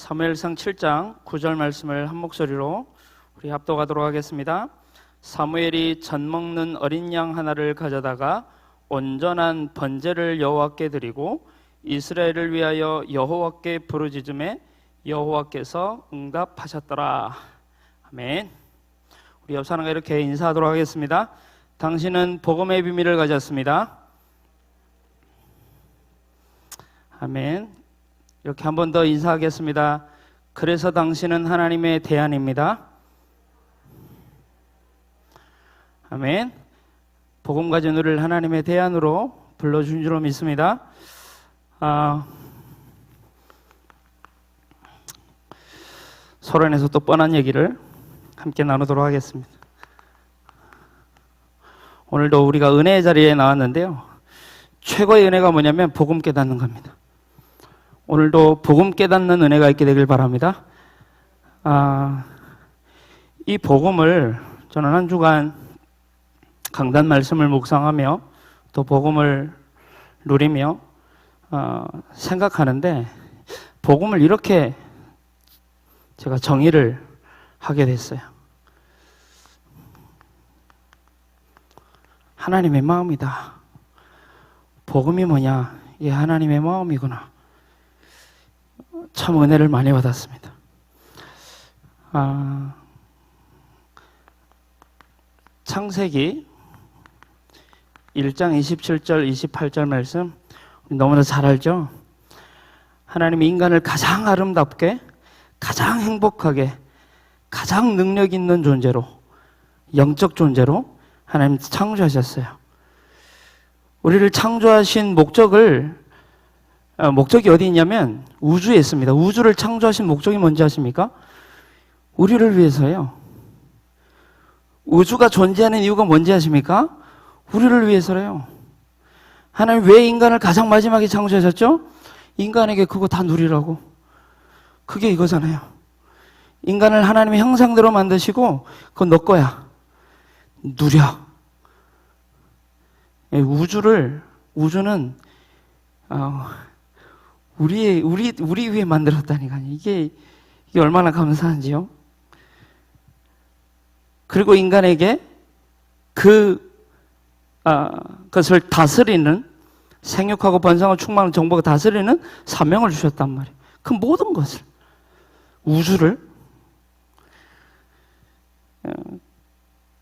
사무엘상 7장 9절 말씀을 한 목소리로 우리 합독하도록 하겠습니다. 사무엘이 젖 먹는 어린 양 하나를 가져다가 온전한 번제를 여호와께 드리고 이스라엘을 위하여 여호와께 부르짖음에 여호와께서 응답하셨더라. 아멘. 우리 옆 사람과 이렇게 인사하도록 하겠습니다. 당신은 복음의 비밀을 가졌습니다. 아멘. 이렇게 한 번 더 인사하겠습니다. 그래서 당신은 하나님의 대안입니다. 아멘. 복음 가진 우리를 하나님의 대안으로 불러준 줄로 믿습니다. 서론에서 또 뻔한 얘기를 함께 나누도록 하겠습니다. 오늘도 우리가 은혜의 자리에 나왔는데요, 최고의 은혜가 뭐냐면 복음 깨닫는 겁니다. 오늘도 복음 깨닫는 은혜가 있게 되길 바랍니다. 이 복음을 저는 한 주간 강단 말씀을 묵상하며 또 복음을 누리며 생각하는데, 복음을 이렇게 제가 정의를 하게 됐어요. 하나님의 마음이다. 복음이 뭐냐? 이게 하나님의 마음이구나. 참 은혜를 많이 받았습니다. 창세기 1장 27절 28절 말씀 너무나 잘 알죠? 하나님이 인간을 가장 아름답게, 가장 행복하게, 가장 능력 있는 존재로, 영적 존재로 하나님 창조하셨어요. 우리를 창조하신 목적이 어디 있냐면 우주에 있습니다. 우주를 창조하신 목적이 뭔지 아십니까? 우리를 위해서예요. 우주가 존재하는 이유가 뭔지 아십니까? 우리를 위해서래요. 하나님 왜 인간을 가장 마지막에 창조하셨죠? 인간에게 그거 다 누리라고. 그게 이거잖아요. 인간을 하나님의 형상대로 만드시고 그건 너 거야. 누려. 우주는 우리 위해 만들었다니까요. 이게 얼마나 감사한지요. 그리고 인간에게 그것을 다스리는, 생육하고 번성하고 충만한 정보가 다스리는 사명을 주셨단 말이에요. 그 모든 것을, 우주를.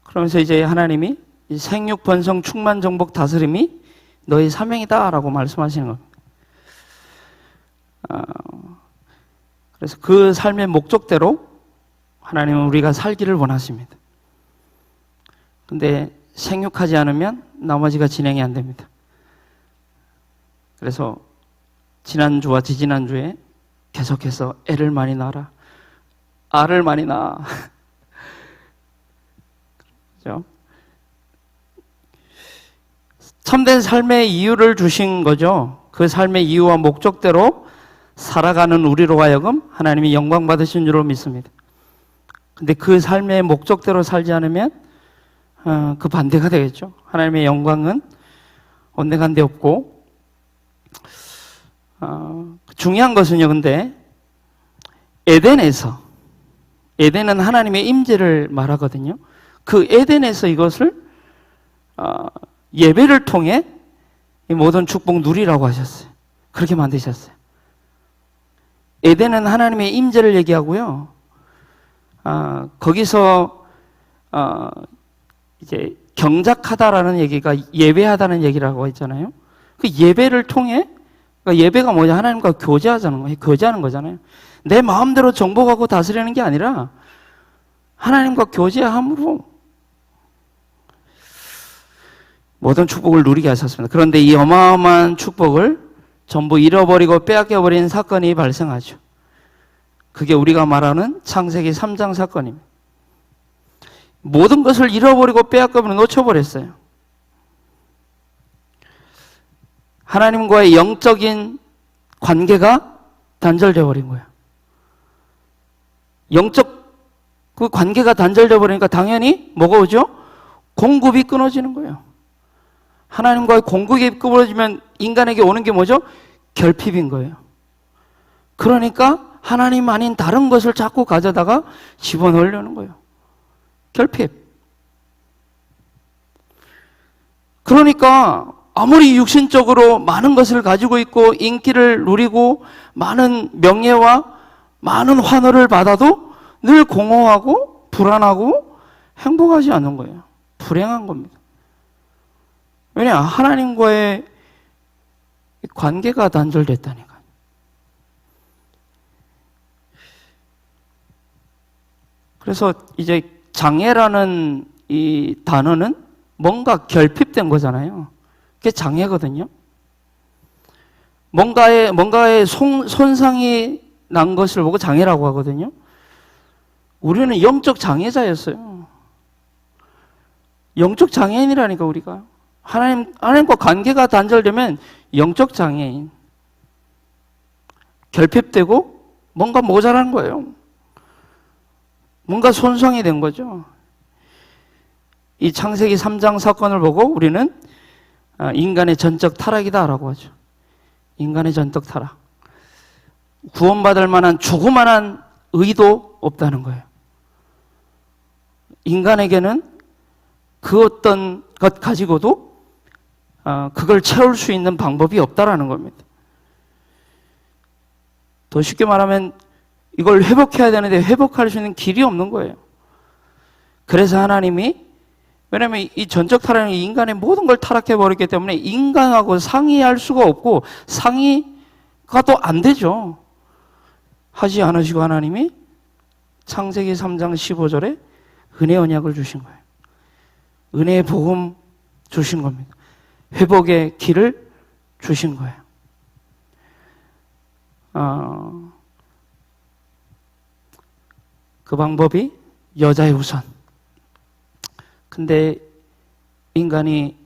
그러면서 이제 하나님이 이 생육, 번성, 충만, 정복, 다스림이 너의 사명이다라고 말씀하시는 겁니다. 그래서 그 삶의 목적대로 하나님은 우리가 살기를 원하십니다. 근데 생육하지 않으면 나머지가 진행이 안 됩니다. 그래서 지난주와 지지난주에 계속해서 애를 많이 낳아라, 알을 많이 낳아. 그렇죠? 참된 삶의 이유를 주신 거죠. 그 삶의 이유와 목적대로 살아가는 우리로 하여금 하나님이 영광 받으신 줄로 믿습니다. 근데 그 삶의 목적대로 살지 않으면 그 반대가 되겠죠. 하나님의 영광은 온데간데 없고, 중요한 것은요, 근데 에덴은 하나님의 임재를 말하거든요. 그 에덴에서 이것을 예배를 통해 이 모든 축복 누리라고 하셨어요. 그렇게 만드셨어요. 에덴은 하나님의 임재를 얘기하고요. 거기서 이제 경작하다라는 얘기가 예배하다는 얘기라고 했잖아요. 그 예배를 통해, 그러니까 예배가 뭐냐? 하나님과 교제하자는 거예요. 교제하는 거잖아요. 내 마음대로 정복하고 다스리는 게 아니라 하나님과 교제함으로 모든 축복을 누리게 하셨습니다. 그런데 이 어마어마한 축복을 전부 잃어버리고 빼앗겨버린 사건이 발생하죠. 그게 우리가 말하는 창세기 3장 사건입니다. 모든 것을 잃어버리고 빼앗겨버리고 놓쳐버렸어요. 하나님과의 영적인 관계가 단절되어 버린 거예요. 영적 그 관계가 단절되어 버리니까 당연히 뭐가 오죠? 공급이 끊어지는 거예요. 하나님과의 공급이 끊어지면 인간에게 오는 게 뭐죠? 결핍인 거예요. 그러니까 하나님 아닌 다른 것을 자꾸 가져다가 집어넣으려는 거예요. 결핍. 그러니까 아무리 육신적으로 많은 것을 가지고 있고 인기를 누리고 많은 명예와 많은 환호를 받아도 늘 공허하고 불안하고 행복하지 않는 거예요. 불행한 겁니다. 왜냐? 하나님과의 관계가 단절됐다니까요. 그래서 이제 장애라는 이 단어는 뭔가 결핍된 거잖아요. 그게 장애거든요. 뭔가의 손상이 난 것을 보고 장애라고 하거든요. 우리는 영적 장애자였어요. 영적 장애인이라니까, 우리가. 하나님과 관계가 단절되면 영적 장애인. 결핍되고 뭔가 모자란 거예요. 뭔가 손상이 된 거죠. 이 창세기 3장 사건을 보고 우리는 인간의 전적 타락이다라고 하죠. 인간의 전적 타락. 구원받을 만한 조그만한 의도 없다는 거예요. 인간에게는 그 어떤 것 가지고도 그걸 채울 수 있는 방법이 없다라는 겁니다. 더 쉽게 말하면 이걸 회복해야 되는데 회복할 수 있는 길이 없는 거예요. 그래서 하나님이, 왜냐하면 이 전적 타락은 인간의 모든 걸 타락해버렸기 때문에 인간하고 상의할 수가 없고 상의가 또 안 되죠. 하지 않으시고 하나님이 창세기 3장 15절에 은혜 언약을 주신 거예요. 은혜의 복음 주신 겁니다. 회복의 길을 주신 거예요. 그 방법이 여자의 우선. 근데 인간이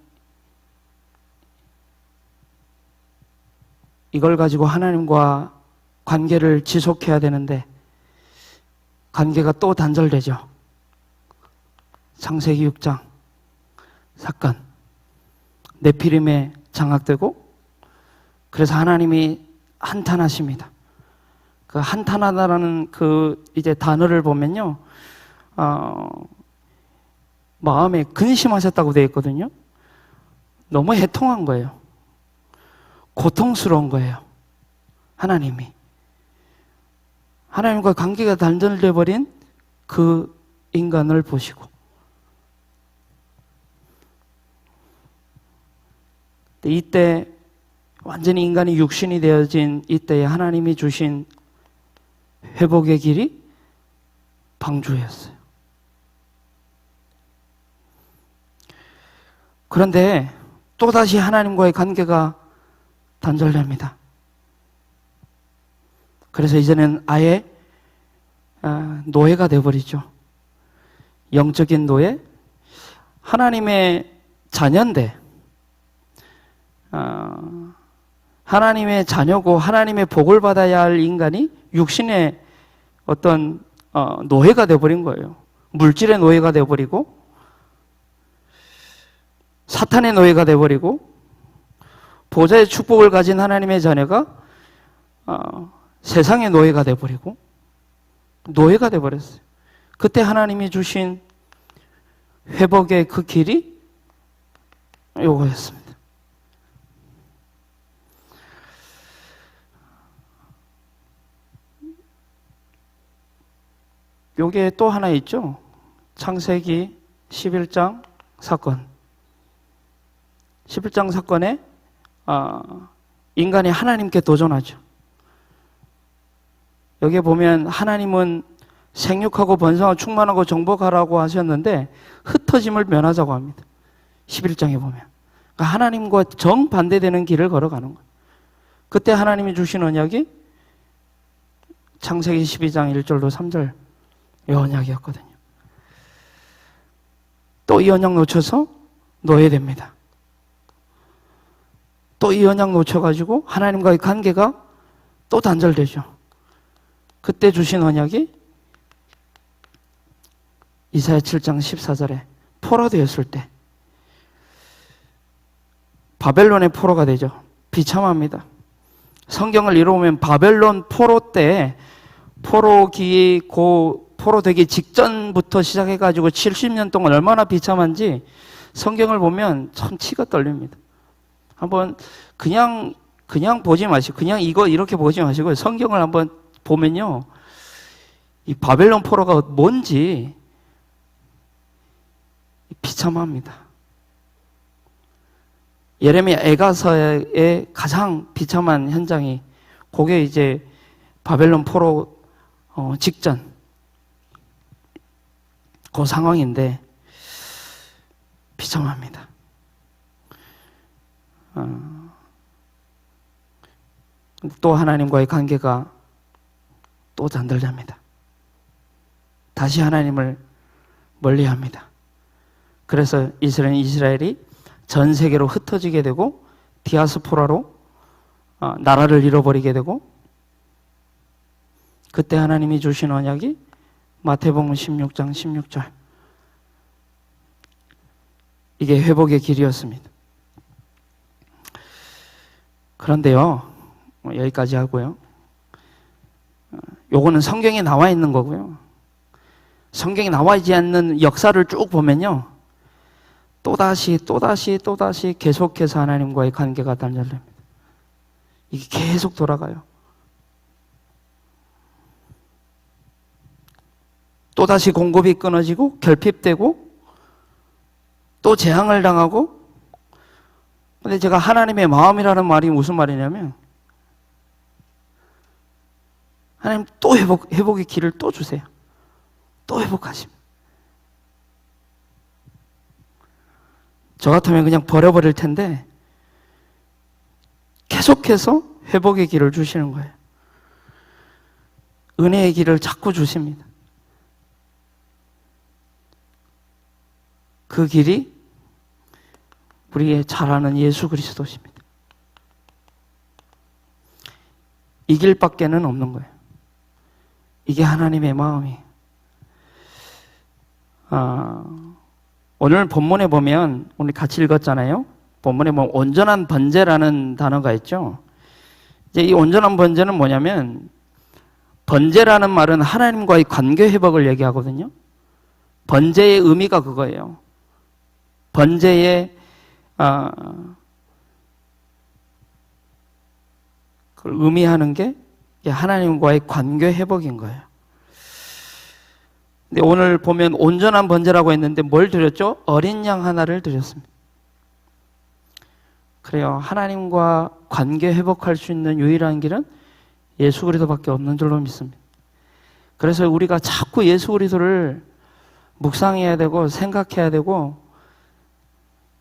이걸 가지고 하나님과 관계를 지속해야 되는데 관계가 또 단절되죠. 창세기 6장 사건. 네피림에 장악되고 그래서 하나님이 한탄하십니다. 그 한탄하다라는 그 이제 단어를 보면요, 마음에 근심하셨다고 되어 있거든요. 너무 해통한 거예요. 고통스러운 거예요. 하나님과 관계가 단절돼 버린 그 인간을 보시고, 이때 완전히 인간이 육신이 되어진 이때에 하나님이 주신 회복의 길이 방주였어요. 그런데 또다시 하나님과의 관계가 단절됩니다. 그래서 이제는 아예 노예가 되어버리죠. 영적인 노예. 하나님의 자녀인데 하나님의 자녀고 하나님의 복을 받아야 할 인간이 육신의 어떤 노예가 되어버린 거예요. 물질의 노예가 되어버리고 사탄의 노예가 되어버리고 보좌의 축복을 가진 하나님의 자녀가 세상의 노예가 되어버리고 노예가 되어버렸어요. 그때 하나님이 주신 회복의 그 길이 요거였습니다. 요게 또 하나 있죠. 창세기 11장 사건. 11장 사건에 인간이 하나님께 도전하죠. 여기에 보면 하나님은 생육하고 번성하고 충만하고 정복하라고 하셨는데 흩어짐을 면하자고 합니다. 11장에 보면. 그러니까 하나님과 정반대되는 길을 걸어가는 거예요. 그때 하나님이 주신 언약이 창세기 12장 1절로 3절 이 언약이었거든요. 또 이 언약 놓쳐서 노예됩니다. 또 이 언약 놓쳐가지고 하나님과의 관계가 또 단절되죠. 그때 주신 언약이 이사야 7장 14절에 포로 되었을 때 바벨론의 포로가 되죠. 비참합니다. 성경을 이뤄보면 바벨론 포로 때 포로 되기 직전부터 시작해가지고 70년 동안 얼마나 비참한지 성경을 보면 참 치가 떨립니다. 한번 그냥 보지 마시고, 그냥 이거 이렇게 보지 마시고 성경을 한번 보면요, 이 바벨론 포로가 뭔지 비참합니다. 예레미야 애가서의 가장 비참한 현장이 그게 이제 바벨론 포로 직전 그 상황인데 비참합니다. 또 하나님과의 관계가 또 단절됩니다. 다시 하나님을 멀리합니다. 그래서 이스라엘이 전 세계로 흩어지게 되고 디아스포라로 나라를 잃어버리게 되고, 그때 하나님이 주신 언약이 마태복음 16장 16절, 이게 회복의 길이었습니다. 그런데요, 여기까지 하고요, 요거는 성경에 나와 있는 거고요, 성경에 나와 있지 않는 역사를 쭉 보면요, 또다시 계속해서 하나님과의 관계가 단절됩니다. 이게 계속 돌아가요. 또다시 공급이 끊어지고 결핍되고 또 재앙을 당하고. 근데 제가 하나님의 마음이라는 말이 무슨 말이냐면, 하나님 또 회복의 길을 또 주세요. 또 회복하십니다. 저 같으면 그냥 버려버릴 텐데 계속해서 회복의 길을 주시는 거예요. 은혜의 길을 자꾸 주십니다. 그 길이 우리의 잘 아는 예수 그리스도십니다. 이 길밖에는 없는 거예요. 이게 하나님의 마음이에요. 오늘 본문에 보면, 오늘 같이 읽었잖아요. 본문에 보면 온전한 번제라는 단어가 있죠. 이제 이 온전한 번제는 뭐냐면, 번제라는 말은 하나님과의 관계 회복을 얘기하거든요. 번제의 의미가 그거예요. 번제의 그걸 의미하는 게 하나님과의 관계 회복인 거예요. 근데 오늘 보면 온전한 번제라고 했는데 뭘 드렸죠? 어린 양 하나를 드렸습니다. 그래요. 하나님과 관계 회복할 수 있는 유일한 길은 예수 그리스도밖에 없는 줄로 믿습니다. 그래서 우리가 자꾸 예수 그리스도를 묵상해야 되고 생각해야 되고,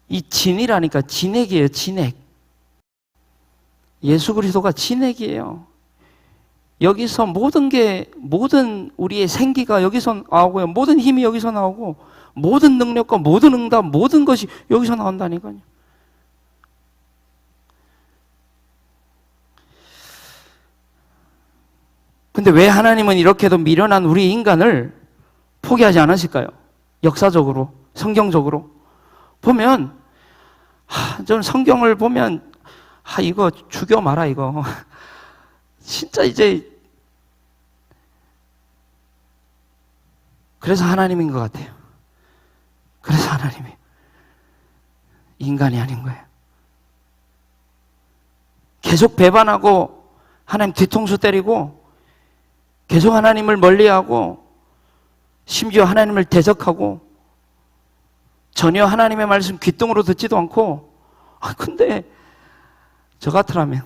이 진이라니까, 진액이에요. 진액. 예수 그리스도가 진액이에요. 여기서 모든 우리의 생기가 여기서 나오고요, 모든 힘이 여기서 나오고, 모든 능력과 모든 응답, 모든 것이 여기서 나온다니까요. 근데 왜 하나님은 이렇게도 미련한 우리 인간을 포기하지 않으실까요? 역사적으로, 성경적으로 보면, 좀 성경을 보면, 이거 죽여 마라, 이거. 진짜 이제, 그래서 하나님인 것 같아요. 그래서 하나님이 인간이 아닌 거예요. 계속 배반하고 하나님 뒤통수 때리고 계속 하나님을 멀리하고 심지어 하나님을 대적하고 전혀 하나님의 말씀 귓등으로 듣지도 않고, 근데 저 같으라면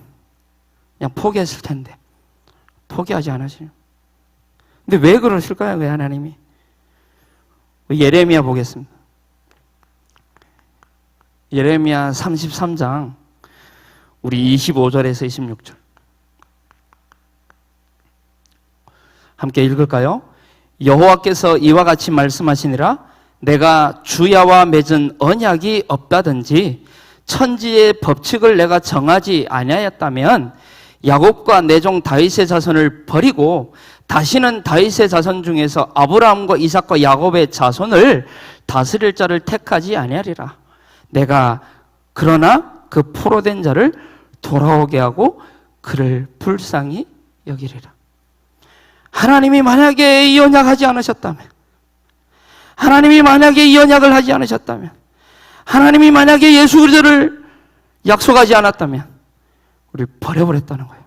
그냥 포기했을 텐데 포기하지 않으시요. 근데 왜 그러실까요? 왜 하나님이? 예레미야 보겠습니다. 예레미야 33장 우리 25절에서 26절 함께 읽을까요? 여호와께서 이와 같이 말씀하시니라. 내가 주야와 맺은 언약이 없다든지 천지의 법칙을 내가 정하지 아니하였다면 야곱과 내 종 다윗의 자손을 버리고 다시는 다윗의 자손 중에서 아브라함과 이삭과 야곱의 자손을 다스릴 자를 택하지 아니하리라. 내가 그러나 그 포로된 자를 돌아오게 하고 그를 불쌍히 여기리라. 하나님이 만약에 이 언약하지 않으셨다면, 하나님이 만약에 이 언약을 하지 않으셨다면, 하나님이 만약에 예수 그리스도를 약속하지 않았다면 우리 버려버렸다는 거예요.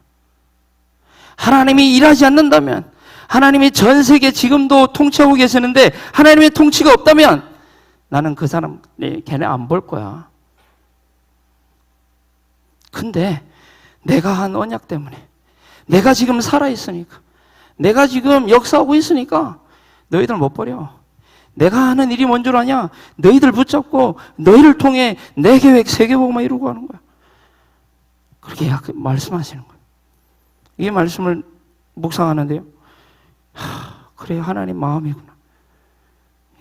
하나님이 일하지 않는다면, 하나님이 전 세계 지금도 통치하고 계시는데 하나님의 통치가 없다면 나는 그 사람 걔네 안 볼 거야. 근데 내가 한 언약 때문에, 내가 지금 살아있으니까, 내가 지금 역사하고 있으니까 너희들 못 버려. 내가 하는 일이 뭔 줄 아냐? 너희들 붙잡고 너희를 통해 내 계획 세계복음화 이루고 가는 거야. 그렇게 말씀하시는 거예요. 이 말씀을 묵상하는데요, 그래, 하나님 마음이구나.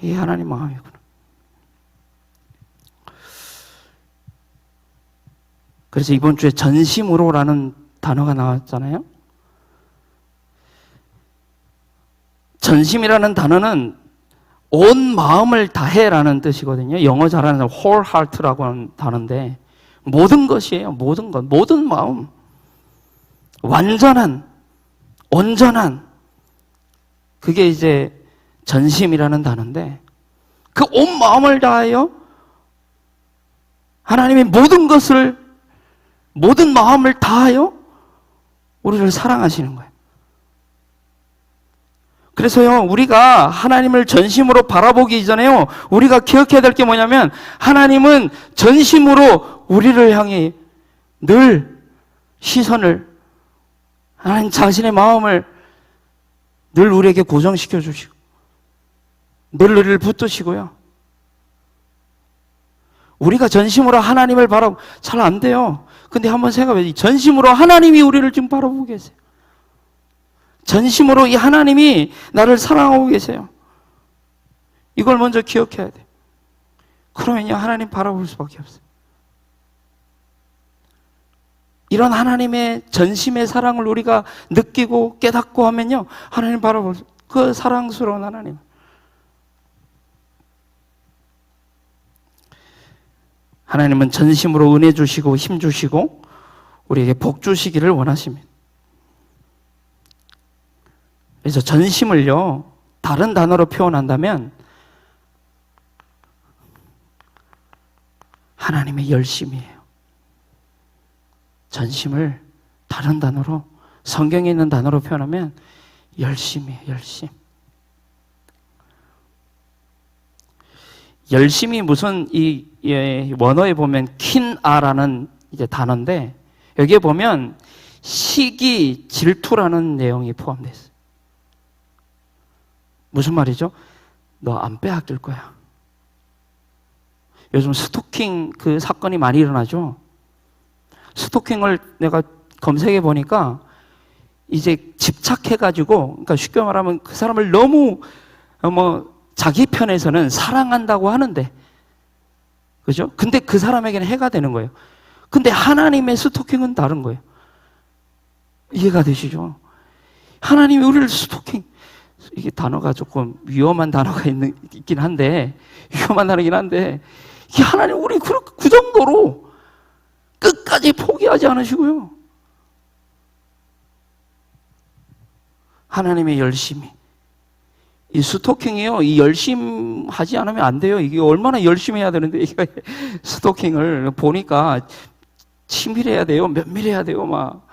이 하나님 마음이구나. 그래서 이번 주에 전심으로라는 단어가 나왔잖아요. 전심이라는 단어는 온 마음을 다해라는 뜻이거든요. 영어 잘하는 whole heart라고 하는 단어인데 모든 것이에요. 모든 것, 모든 마음, 완전한, 온전한, 그게 이제 전심이라는 단어인데, 그 온 마음을 다하여 하나님의 모든 것을, 모든 마음을 다하여 우리를 사랑하시는 거예요. 그래서요, 우리가 하나님을 전심으로 바라보기 이전에요, 우리가 기억해야 될 게 뭐냐면, 하나님은 전심으로 우리를 향해 늘 시선을, 하나님 자신의 마음을 늘 우리에게 고정시켜 주시고, 늘 우리를 붙드시고요. 우리가 전심으로 하나님을 바라보고, 잘 안 돼요. 근데 한번 생각해, 전심으로 하나님이 우리를 지금 바라보고 계세요. 전심으로 이 하나님이 나를 사랑하고 계세요. 이걸 먼저 기억해야 돼. 그러면요, 하나님 바라볼 수밖에 없어요. 이런 하나님의 전심의 사랑을 우리가 느끼고 깨닫고 하면요, 하나님 바라볼 수, 그 사랑스러운 하나님. 하나님은 전심으로 은혜 주시고 힘 주시고 우리에게 복 주시기를 원하십니다. 그래서 전심을요, 다른 단어로 표현한다면 하나님의 열심이에요. 전심을 다른 단어로, 성경에 있는 단어로 표현하면 열심이에요. 열심. 열심이 무슨 이 원어에 보면 킨아라는 이제 단어인데, 여기에 보면 시기, 질투라는 내용이 포함되어 있어요. 무슨 말이죠? 너 안 빼앗길 거야. 요즘 스토킹 그 사건이 많이 일어나죠. 스토킹을 내가 검색해 보니까 이제 집착해가지고, 그러니까 쉽게 말하면 그 사람을 너무 자기 편에서는 사랑한다고 하는데, 그죠? 근데 그 사람에게는 해가 되는 거예요. 근데 하나님의 스토킹은 다른 거예요. 이해가 되시죠? 하나님이 우리를 스토킹, 이게 단어가 조금 위험한 단어가 있긴 한데, 위험한 단어긴 한데, 이게 하나님 우리 그 정도로 끝까지 포기하지 않으시고요. 하나님의 열심히. 이 스토킹이요, 이 열심 하지 않으면 안 돼요. 이게 얼마나 열심히 해야 되는데, 이게 스토킹을 보니까 치밀해야 돼요. 면밀해야 돼요, 막.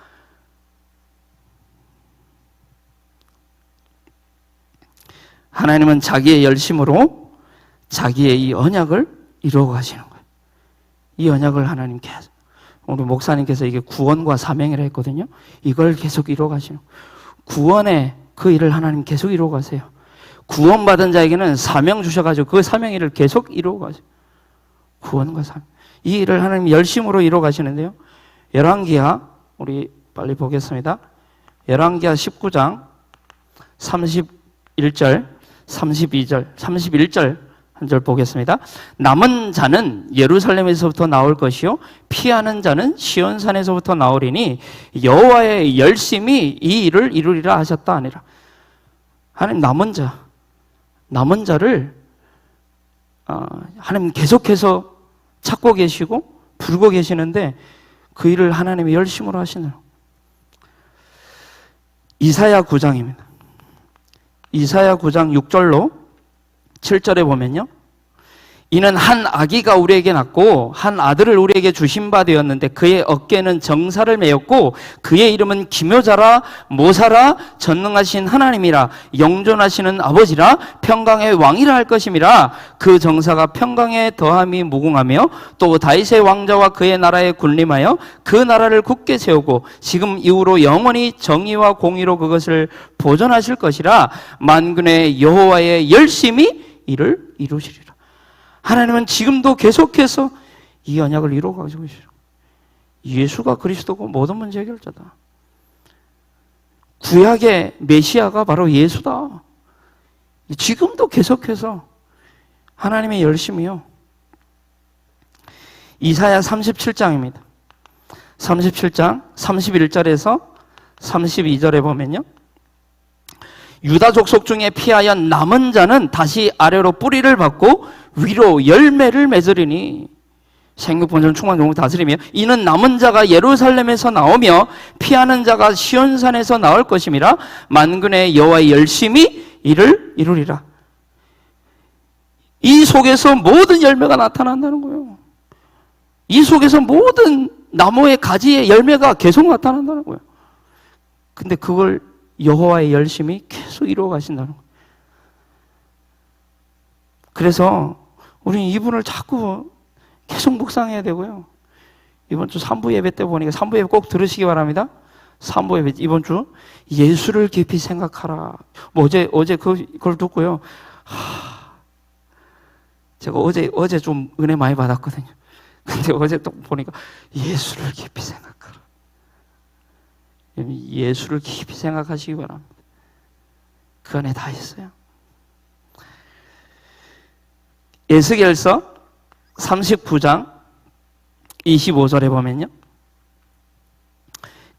하나님은 자기의 열심으로 자기의 이 언약을 이루어 가시는 거예요. 이 언약을 하나님 계속, 우리 목사님께서 이게 구원과 사명이라 했거든요. 이걸 계속 이루어 가시는 거예요. 구원의 그 일을 하나님 계속 이루어 가세요. 구원받은 자에게는 사명 주셔가지고 그 사명 일을 계속 이루어 가세요. 구원과 사명. 이 일을 하나님 열심으로 이루어 가시는데요. 열왕기하, 우리 빨리 보겠습니다. 열왕기하 19장 31절, 32절, 31절 한 절 보겠습니다. 남은 자는 예루살렘에서부터 나올 것이요 피하는 자는 시온산에서부터 나오리니 여호와의 열심이 이 일을 이루리라 하셨다 아니라. 하나님 남은 자를 하나님 계속해서 찾고 계시고 부르고 계시는데 그 일을 하나님이 열심으로 하시는. 이사야 9장입니다. 이사야 9장 6절로 7절에 보면요, 이는 한 아기가 우리에게 낳고 한 아들을 우리에게 주신 바 되었는데 그의 어깨는 정사를 메었고 그의 이름은 기묘자라 모사라 전능하신 하나님이라 영존하시는 아버지라 평강의 왕이라 할 것임이라. 그 정사가 평강에 더함이 무궁하며 또 다윗의 왕자와 그의 나라에 군림하여 그 나라를 굳게 세우고 지금 이후로 영원히 정의와 공의로 그것을 보존하실 것이라. 만군의 여호와의 열심히 이를 이루시리라. 하나님은 지금도 계속해서 이 언약을 이루어가고 계시죠. 예수가 그리스도고 모든 문제 해결자다. 구약의 메시아가 바로 예수다. 지금도 계속해서 하나님의 열심이요. 이사야 37장입니다. 37장 31절에서 32절에 보면요, 유다 족속 중에 피하여 남은 자는 다시 아래로 뿌리를 받고 위로 열매를 맺으리니 생육본전 충만 종국 다스리며 이는 남은 자가 예루살렘에서 나오며 피하는 자가 시온산에서 나올 것임이라. 만군의 여호와의 열심히 이를 이루리라. 이 속에서 모든 열매가 나타난다는 거예요. 이 속에서 모든 나무의 가지의 열매가 계속 나타난다는 거예요. 근데 그걸 여호와의 열심히 계속 이루어 가신다는 거예요. 그래서 우리는 이분을 자꾸 계속 묵상해야 되고요. 이번 주 3부 예배 때 보니까 3부 예배 꼭 들으시기 바랍니다. 3부 예배 이번 주 예수를 깊이 생각하라. 뭐 어제 그걸 듣고요. 제가 어제 좀 은혜 많이 받았거든요. 근데 어제 또 보니까 예수를 깊이 생각하라. 예수를 깊이 생각하시기 바랍니다. 그 안에 다 있어요. 에스겔서 39장 25절에 보면요,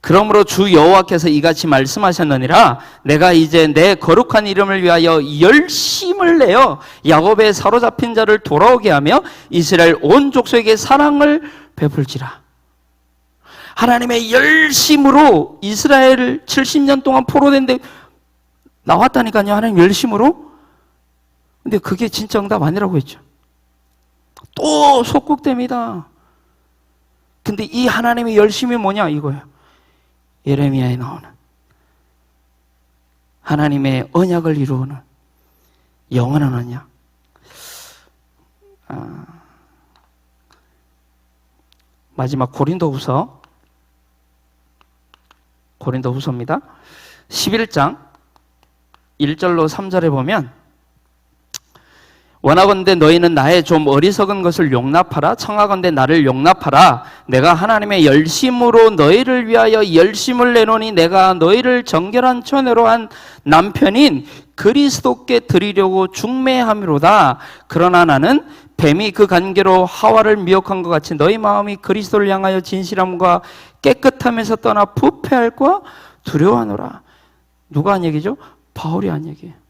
그러므로 주 여호와께서 이같이 말씀하셨느니라. 내가 이제 내 거룩한 이름을 위하여 열심을 내어 야곱의 사로잡힌 자를 돌아오게 하며 이스라엘 온 족속에게 사랑을 베풀지라. 하나님의 열심으로 이스라엘을 70년 동안 포로된 데 나왔다니까요. 하나님 열심으로. 근데 그게 진짜 응답 아니라고 했죠. 또 속국됩니다. 근데 이 하나님의 열심이 뭐냐 이거예요. 예레미야에 나오는 하나님의 언약을 이루는 영원한 언약. 마지막 고린도후서입니다. 11장 1절로 3절에 보면 원하건대 너희는 나의 좀 어리석은 것을 용납하라. 청하건대 나를 용납하라. 내가 하나님의 열심으로 너희를 위하여 열심을 내노니 내가 너희를 정결한 처녀로 한 남편인 그리스도께 드리려고 중매함이로다. 그러나 나는 뱀이 그 관계로 하와를 미혹한 것 같이 너희 마음이 그리스도를 향하여 진실함과 깨끗함에서 떠나 부패할까 두려워하노라. 누가 한 얘기죠? 바울이 한 얘기예요.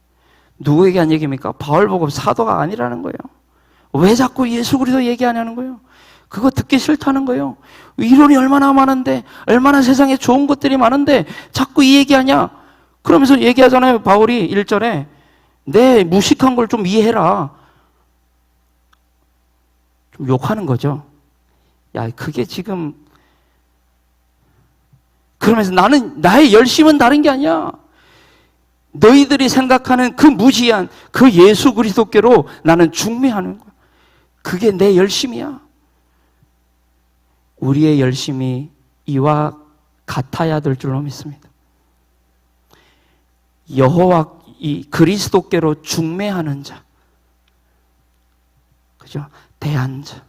누구에게 한 얘기입니까? 바울 보고 사도가 아니라는 거예요. 왜 자꾸 예수 그리스도 얘기하냐는 거예요. 그거 듣기 싫다는 거예요. 이론이 얼마나 많은데, 얼마나 세상에 좋은 것들이 많은데 자꾸 이 얘기하냐? 그러면서 얘기하잖아요. 바울이 1절에 내 무식한 걸 좀 이해해라. 좀 욕하는 거죠. 야, 그게 지금 그러면서 나의 열심은 다른 게 아니야. 너희들이 생각하는 그 무지한 그 예수 그리스도께로 나는 중매하는 거야. 그게 내 열심이야. 우리의 열심이 이와 같아야 될 줄로 믿습니다. 여호와 이 그리스도께로 중매하는 자, 그죠? 대한 자.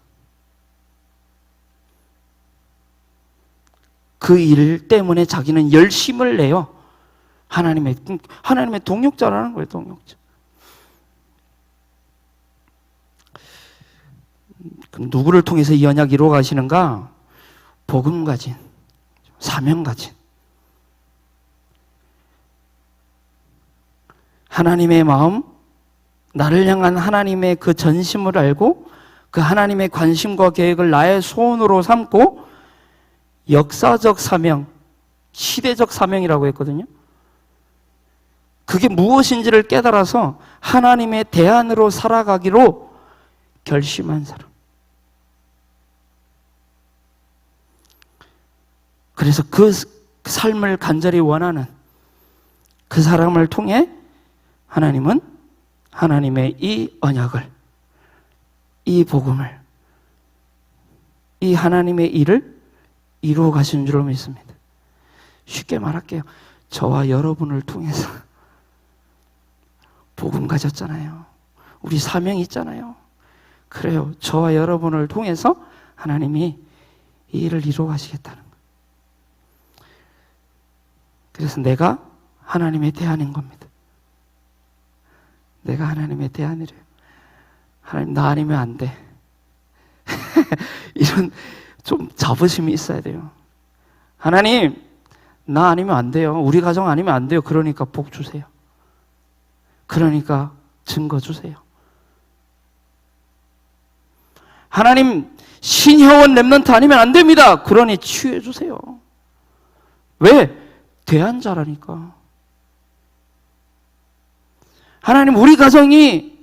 그 일 때문에 자기는 열심을 내요. 하나님의 동역자라는 거예요, 동역자. 그럼 누구를 통해서 이 언약 이루어 가시는가? 복음 가진, 사명 가진. 하나님의 마음, 나를 향한 하나님의 그 전심을 알고 그 하나님의 관심과 계획을 나의 소원으로 삼고 역사적 사명, 시대적 사명이라고 했거든요. 그게 무엇인지를 깨달아서 하나님의 대안으로 살아가기로 결심한 사람. 그래서 그 삶을 간절히 원하는 그 사람을 통해 하나님은 하나님의 이 언약을, 이 복음을, 이 하나님의 일을 이루어 가시는 줄로 믿습니다. 쉽게 말할게요. 저와 여러분을 통해서 복음 가졌잖아요. 우리 사명이 있잖아요. 그래요. 저와 여러분을 통해서 하나님이 이 일을 이루어 가시겠다는 거예요. 그래서 내가 하나님의 대안인 겁니다. 내가 하나님의 대안이래요. 하나님, 나 아니면 안 돼. 이런 좀 자부심이 있어야 돼요. 하나님, 나 아니면 안 돼요. 우리 가정 아니면 안 돼요. 그러니까 복 주세요. 그러니까 증거 주세요. 하나님, 신효원 랩런트 아니면 안 됩니다. 그러니 치유해 주세요. 왜? 대안자라니까. 하나님, 우리 가정이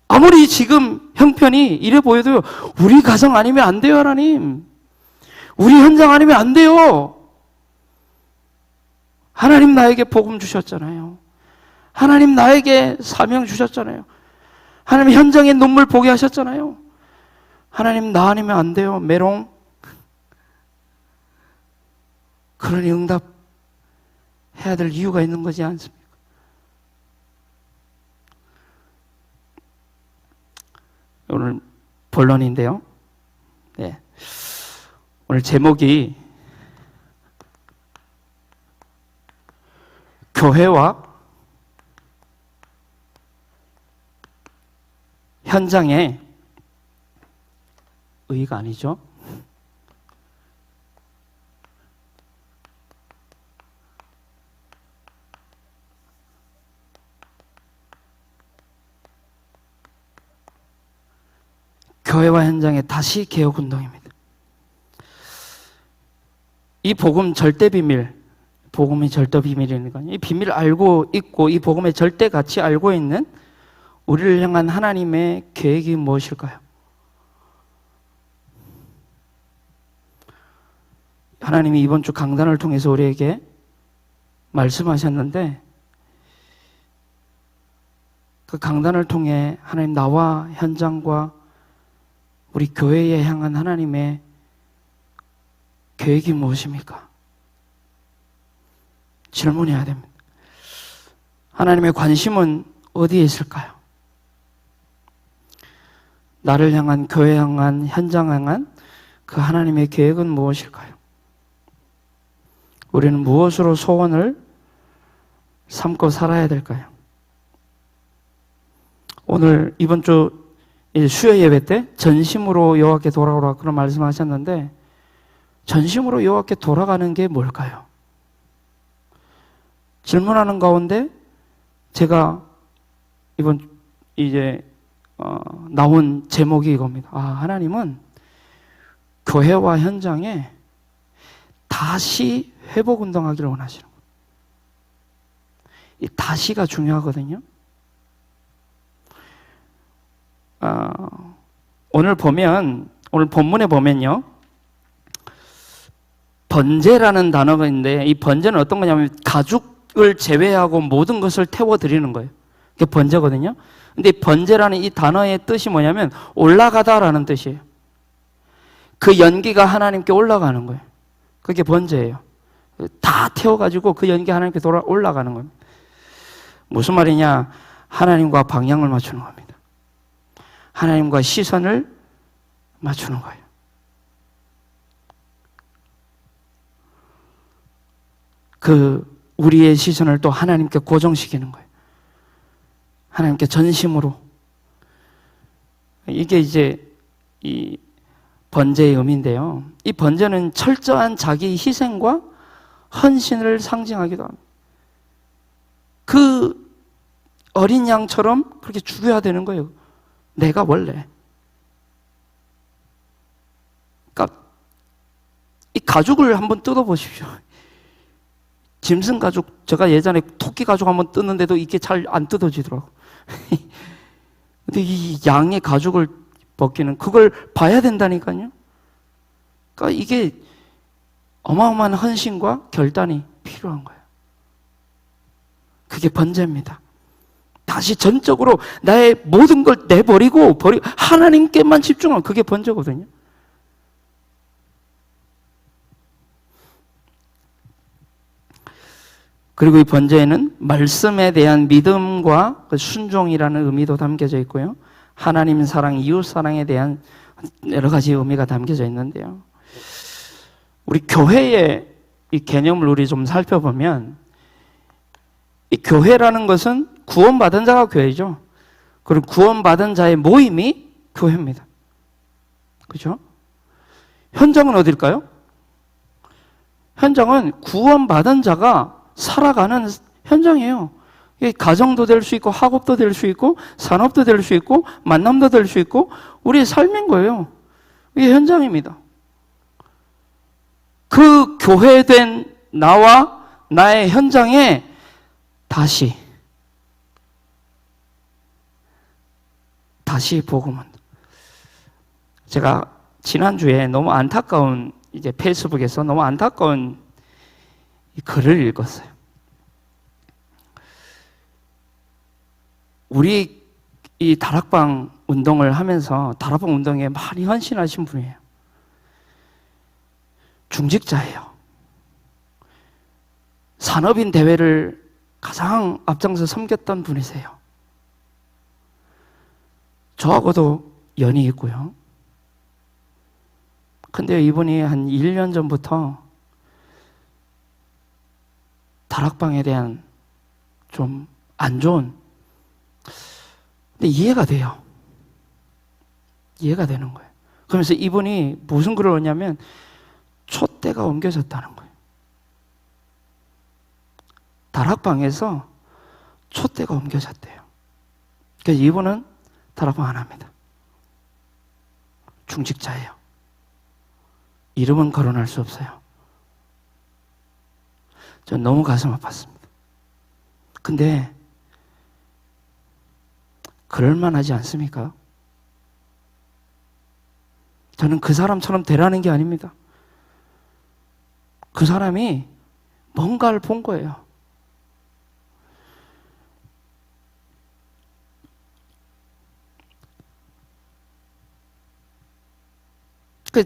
아무리 지금 형편이 이래 보여도요, 우리 가정 아니면 안 돼요, 하나님. 우리 현장 아니면 안 돼요. 하나님 나에게 복음 주셨잖아요. 하나님 나에게 사명 주셨잖아요. 하나님 현장에 눈물 보게 하셨잖아요. 하나님 나 아니면 안 돼요, 메롱. 그러니 응답해야 될 이유가 있는 거지 않습니까? 오늘 본론인데요. 네. 오늘 제목이 교회와 현장의 의가 아니죠. 교회와 현장의 다시 개혁운동입니다. 이 복음 절대 비밀, 복음이 절대 비밀이니까요. 이 비밀을 알고 있고 이 복음의 절대 가치 알고 있는 우리를 향한 하나님의 계획이 무엇일까요? 하나님이 이번 주 강단을 통해서 우리에게 말씀하셨는데 그 강단을 통해 하나님 나와 현장과 우리 교회에 향한 하나님의 계획이 무엇입니까? 질문해야 됩니다. 하나님의 관심은 어디에 있을까요? 나를 향한, 교회 향한, 현장 향한 그 하나님의 계획은 무엇일까요? 우리는 무엇으로 소원을 삼고 살아야 될까요? 오늘 이번 주 수요 예배 때 전심으로 여호와께 돌아오라 그런 말씀하셨는데 전심으로 여호와께 돌아가는 게 뭘까요? 질문하는 가운데 제가 이번 이제 나온 제목이 이겁니다. 하나님은 교회와 현장에 다시 회복운동하기를 원하시는 거예요. 이 다시가 중요하거든요. 오늘 본문에 보면요. 번제라는 단어가 있는데 이 번제는 어떤 거냐면 가죽을 제외하고 모든 것을 태워드리는 거예요. 그게 번제거든요. 근데 번제라는 이 단어의 뜻이 뭐냐면 올라가다라는 뜻이에요. 그 연기가 하나님께 올라가는 거예요. 그게 번제예요. 다 태워가지고 그 연기 하나님께 올라가는 겁니다. 무슨 말이냐? 하나님과 방향을 맞추는 겁니다. 하나님과 시선을 맞추는 거예요. 우리의 시선을 또 하나님께 고정시키는 거예요. 하나님께 전심으로. 이게 이제 이 번제의 의미인데요. 이 번제는 철저한 자기 희생과 헌신을 상징하기도 합니다. 그 어린 양처럼 그렇게 죽여야 되는 거예요. 내가 원래. 그러니까 이 가죽을 한번 뜯어보십시오. 짐승 가죽, 제가 예전에 토끼 가죽 한번 뜯는데도 이게 잘 안 뜯어지더라고. 근데 이 양의 가죽을 벗기는, 그걸 봐야 된다니까요. 그러니까 이게 어마어마한 헌신과 결단이 필요한 거예요. 그게 번제입니다. 다시 전적으로 나의 모든 걸 내버리고 하나님께만 집중하면 그게 번제거든요. 그리고 이 번제에는 말씀에 대한 믿음과 순종이라는 의미도 담겨져 있고요. 하나님 사랑, 이웃 사랑에 대한 여러 가지 의미가 담겨져 있는데요. 우리 교회의 이 개념을 우리 좀 살펴보면, 이 교회라는 것은 구원받은 자가 교회죠. 그리고 구원받은 자의 모임이 교회입니다. 그죠? 현장은 어딜까요? 현장은 구원받은 자가 살아가는 현장이에요. 이게 가정도 될 수 있고, 학업도 될 수 있고, 산업도 될 수 있고, 만남도 될 수 있고, 우리의 삶인 거예요. 이게 현장입니다. 그 교회된 나와 나의 현장에 다시 복음은, 제가 지난주에 너무 안타까운, 이제 페이스북에서 너무 안타까운 글을 읽었어요. 우리 이 다락방 운동을 하면서 다락방 운동에 많이 헌신하신 분이에요. 중직자예요. 산업인 대회를 가장 앞장서 섬겼던 분이세요. 저하고도 연이 있고요. 근데 이분이 한 1년 전부터 다락방에 대한 좀 안 좋은, 근데 이해가 돼요. 이해가 되는 거예요. 그러면서 이분이 무슨 글을 올렸냐면 촛대가 옮겨졌다는 거예요. 다락방에서 촛대가 옮겨졌대요. 그래서 이분은 다락방 안 합니다. 중직자예요. 이름은 거론할 수 없어요. 전 너무 가슴 아팠습니다. 근데 그럴만하지 않습니까? 저는 그 사람처럼 되라는 게 아닙니다. 그 사람이 뭔가를 본 거예요.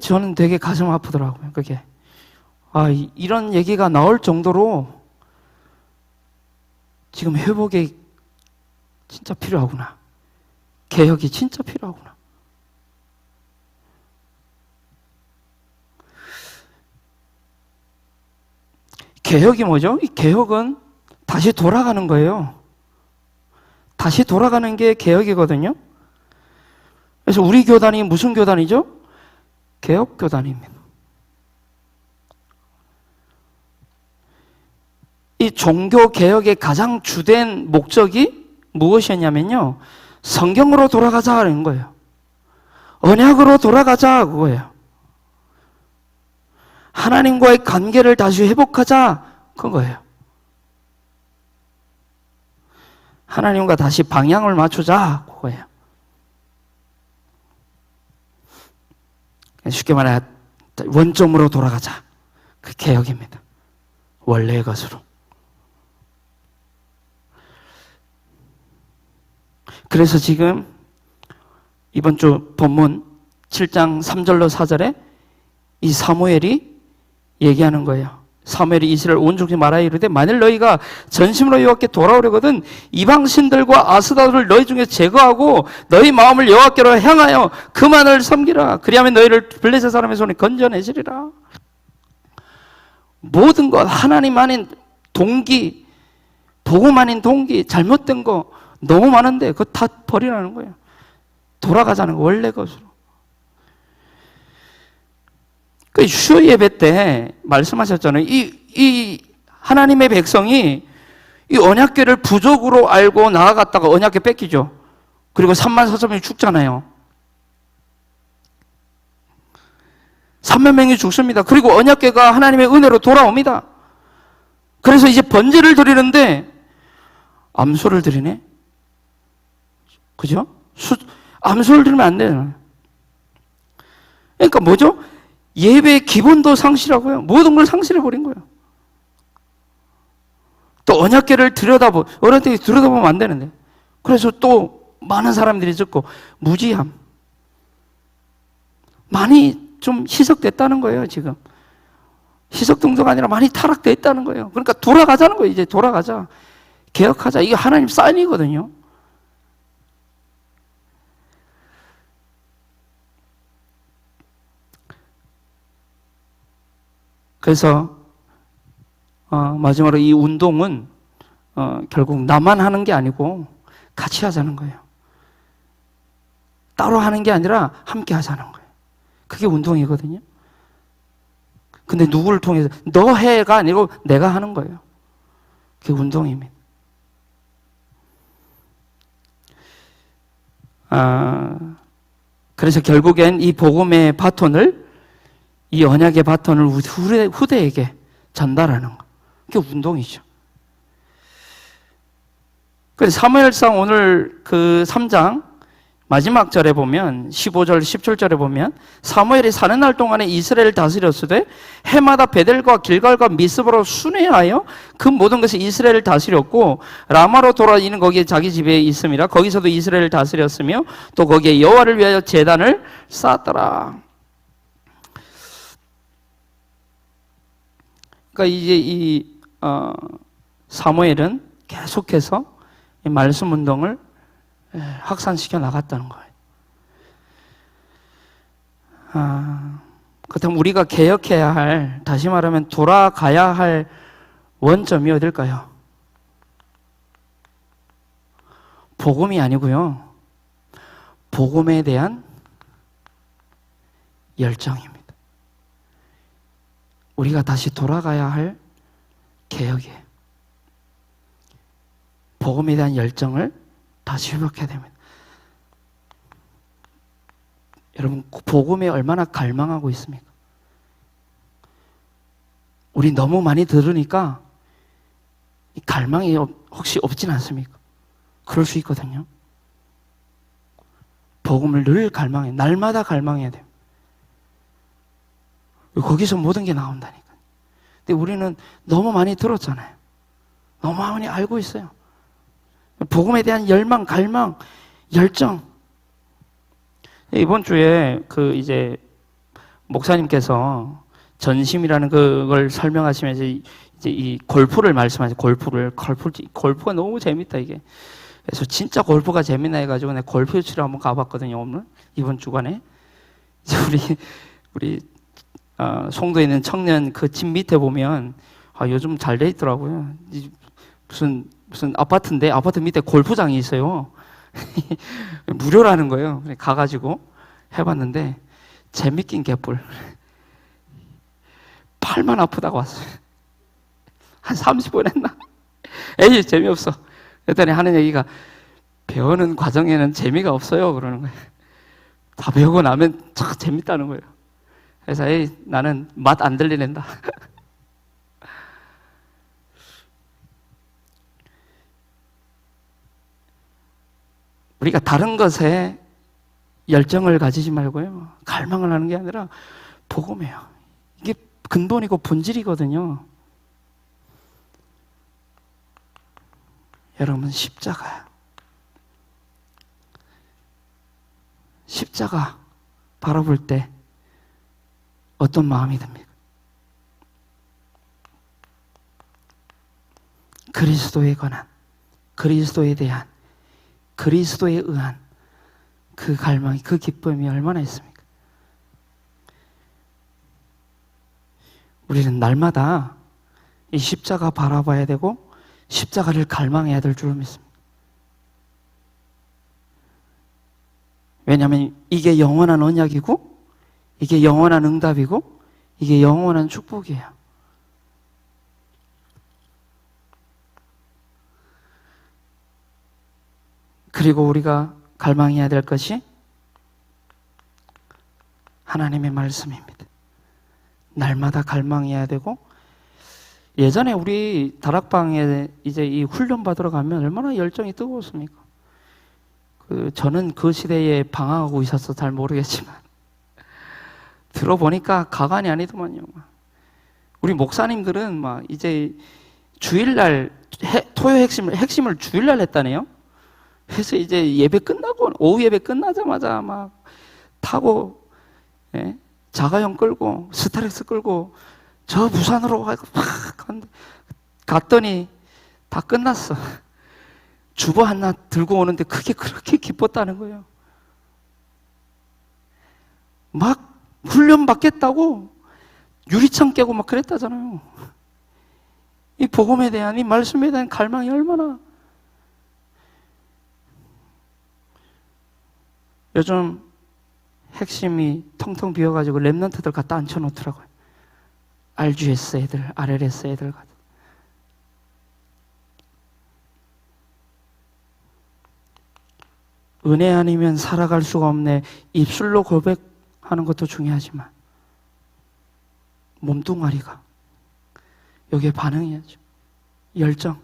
저는 되게 가슴 아프더라고요. 그게 이런 얘기가 나올 정도로 지금 회복이 진짜 필요하구나. 개혁이 진짜 필요하구나. 개혁이 뭐죠? 이 개혁은 다시 돌아가는 거예요. 다시 돌아가는 게 개혁이거든요. 그래서 우리 교단이 무슨 교단이죠? 개혁교단입니다. 이 종교개혁의 가장 주된 목적이 무엇이었냐면요, 성경으로 돌아가자는 거예요. 언약으로 돌아가자 그거예요. 하나님과의 관계를 다시 회복하자 그거예요. 하나님과 다시 방향을 맞추자 그거예요. 쉽게 말해 원점으로 돌아가자. 그 개혁입니다. 원래의 것으로. 그래서 지금 이번 주 본문 7장 3절로 4절에 이 사무엘이 얘기하는 거예요. 사무엘이 이스라엘 온 족속 말하여 이르되 만일 너희가 전심으로 여호와께 돌아오려거든 이방 신들과 아스다를 너희 중에 제거하고 너희 마음을 여호와께로 향하여 그만을 섬기라. 그리하면 너희를 블레셋 사람의 손에 건져내시리라. 모든 것, 하나님 아닌 동기, 복음 아닌 동기, 잘못된 거 너무 많은데 그거 다 버리라는 거예요. 돌아가자는 거, 원래 것으로. 그 주요 예배 때 말씀하셨잖아요. 이 하나님의 백성이 이 언약궤를 부족으로 알고 나아갔다가 언약궤 뺏기죠. 그리고 3만 4천 명이 죽잖아요. 3만 명이 죽습니다. 그리고 언약궤가 하나님의 은혜로 돌아옵니다. 그래서 이제 번제를 드리는데 암소를 드리네? 그죠? 암소를 드리면 안 돼요. 그러니까 뭐죠? 예배의 기본도 상실하고요. 모든 걸 상실해버린 거예요. 또 언약궤를 들여다보면 안 되는데. 그래서 또 많은 사람들이 듣고 무지함. 많이 좀 희석됐다는 거예요, 지금. 희석 정도가 아니라 많이 타락되어 있다는 거예요. 그러니까 돌아가자는 거예요, 이제 돌아가자. 개혁하자. 이게 하나님 사인이거든요. 그래서 마지막으로 이 운동은 결국 나만 하는 게 아니고 같이 하자는 거예요. 따로 하는 게 아니라 함께 하자는 거예요. 그게 운동이거든요. 근데 누구를 통해서 너 해가 아니고 내가 하는 거예요. 그게 운동입니다. 그래서 결국엔 이 복음의 바톤을, 이 언약의 바톤을 후대에게 전달하는 거. 그게 운동이죠. 그래서 사무엘상 오늘 그 3장 마지막 절에 보면 15절, 17절에 보면 사무엘이 사는 날 동안에 이스라엘을 다스렸으되 해마다 베델과 길갈과 미스바로 순회하여 그 모든 것이 이스라엘을 다스렸고 라마로 돌아이는 거기에 자기 집에 있음이라. 거기서도 이스라엘을 다스렸으며 또 거기에 여호와를 위하여 제단을 쌓았더라. 그러니까 이제 이 사무엘은 계속해서 이 말씀 운동을 확산시켜 나갔다는 거예요. 그렇다면 우리가 개혁해야 할, 다시 말하면 돌아가야 할 원점이 어딜까요? 복음이 아니고요. 복음에 대한 열정입니다. 우리가 다시 돌아가야 할 개혁이에요. 복음에 대한 열정을 다시 회복해야 됩니다. 여러분, 복음에 얼마나 갈망하고 있습니까? 우리 너무 많이 들으니까 이 갈망이 혹시 없진 않습니까? 그럴 수 있거든요. 복음을 늘 갈망해, 날마다 갈망해야 돼요. 거기서 모든 게 나온다니까. 근데 우리는 너무 많이 들었잖아요. 너무 많이 알고 있어요. 복음에 대한 열망, 갈망, 열정. 이번 주에 이제 목사님께서 전심이라는 그걸 설명하시면서 이제 이 골프를 말씀하세요. 골프가 너무 재밌다, 이게. 그래서 진짜 골프가 재밌나 해가지고 내가 골프 치러 한번 가봤거든요, 오늘. 이번 주간에. 이제 우리 송도에 있는 청년 그 집 밑에 보면 요즘 잘 돼 있더라고요. 무슨 아파트인데 아파트 밑에 골프장이 있어요. 무료라는 거예요. 가가지고 해봤는데 재밌긴 개뿔. 팔만 아프다고 왔어요. 한 30분 했나? 에이 재미없어. 그랬더니 하는 얘기가 배우는 과정에는 재미가 없어요 그러는 거예요. 다 배우고 나면 참 재밌다는 거예요. 그래서 나는 맛 안 들리낸다. 우리가 다른 것에 열정을 가지지 말고요. 갈망을 하는 게 아니라 복음이에요. 이게 근본이고 본질이거든요. 여러분, 십자가 바라볼 때 어떤 마음이 듭니까? 그리스도에 관한, 그리스도에 대한, 그리스도에 의한 그 갈망이, 그 기쁨이 얼마나 있습니까? 우리는 날마다 이 십자가 바라봐야 되고 십자가를 갈망해야 될 줄 믿습니다. 왜냐하면 이게 영원한 언약이고 이게 영원한 응답이고 이게 영원한 축복이에요. 그리고 우리가 갈망해야 될 것이 하나님의 말씀입니다. 날마다 갈망해야 되고 예전에 우리 다락방에 이제 이 훈련 받으러 가면 얼마나 열정이 뜨거웠습니까? 저는 그 시대에 방황하고 있어서 잘 모르겠지만 들어보니까 가관이 아니더만요. 우리 목사님들은 막 이제 주일날 토요 핵심을 주일날 했다네요. 그래서 이제 예배 끝나고 오후 예배 끝나자마자 막 타고 자가용 끌고 스타렉스 끌고 저 부산으로 막 갔더니 다 끝났어. 주보 하나 들고 오는데 그게 그렇게 기뻤다는 거예요. 막 훈련 받겠다고 유리창 깨고 막 그랬다잖아요. 이 복음에 대한, 이 말씀에 대한 갈망이 얼마나. 요즘 핵심이 텅텅 비어가지고 랩런트들 갖다 앉혀놓더라고요. RGS 애들, RLS 애들 같은. 은혜 아니면 살아갈 수가 없네. 입술로 고백하는 것도 중요하지만 몸뚱아리가 여기에 반응해야죠. 열정.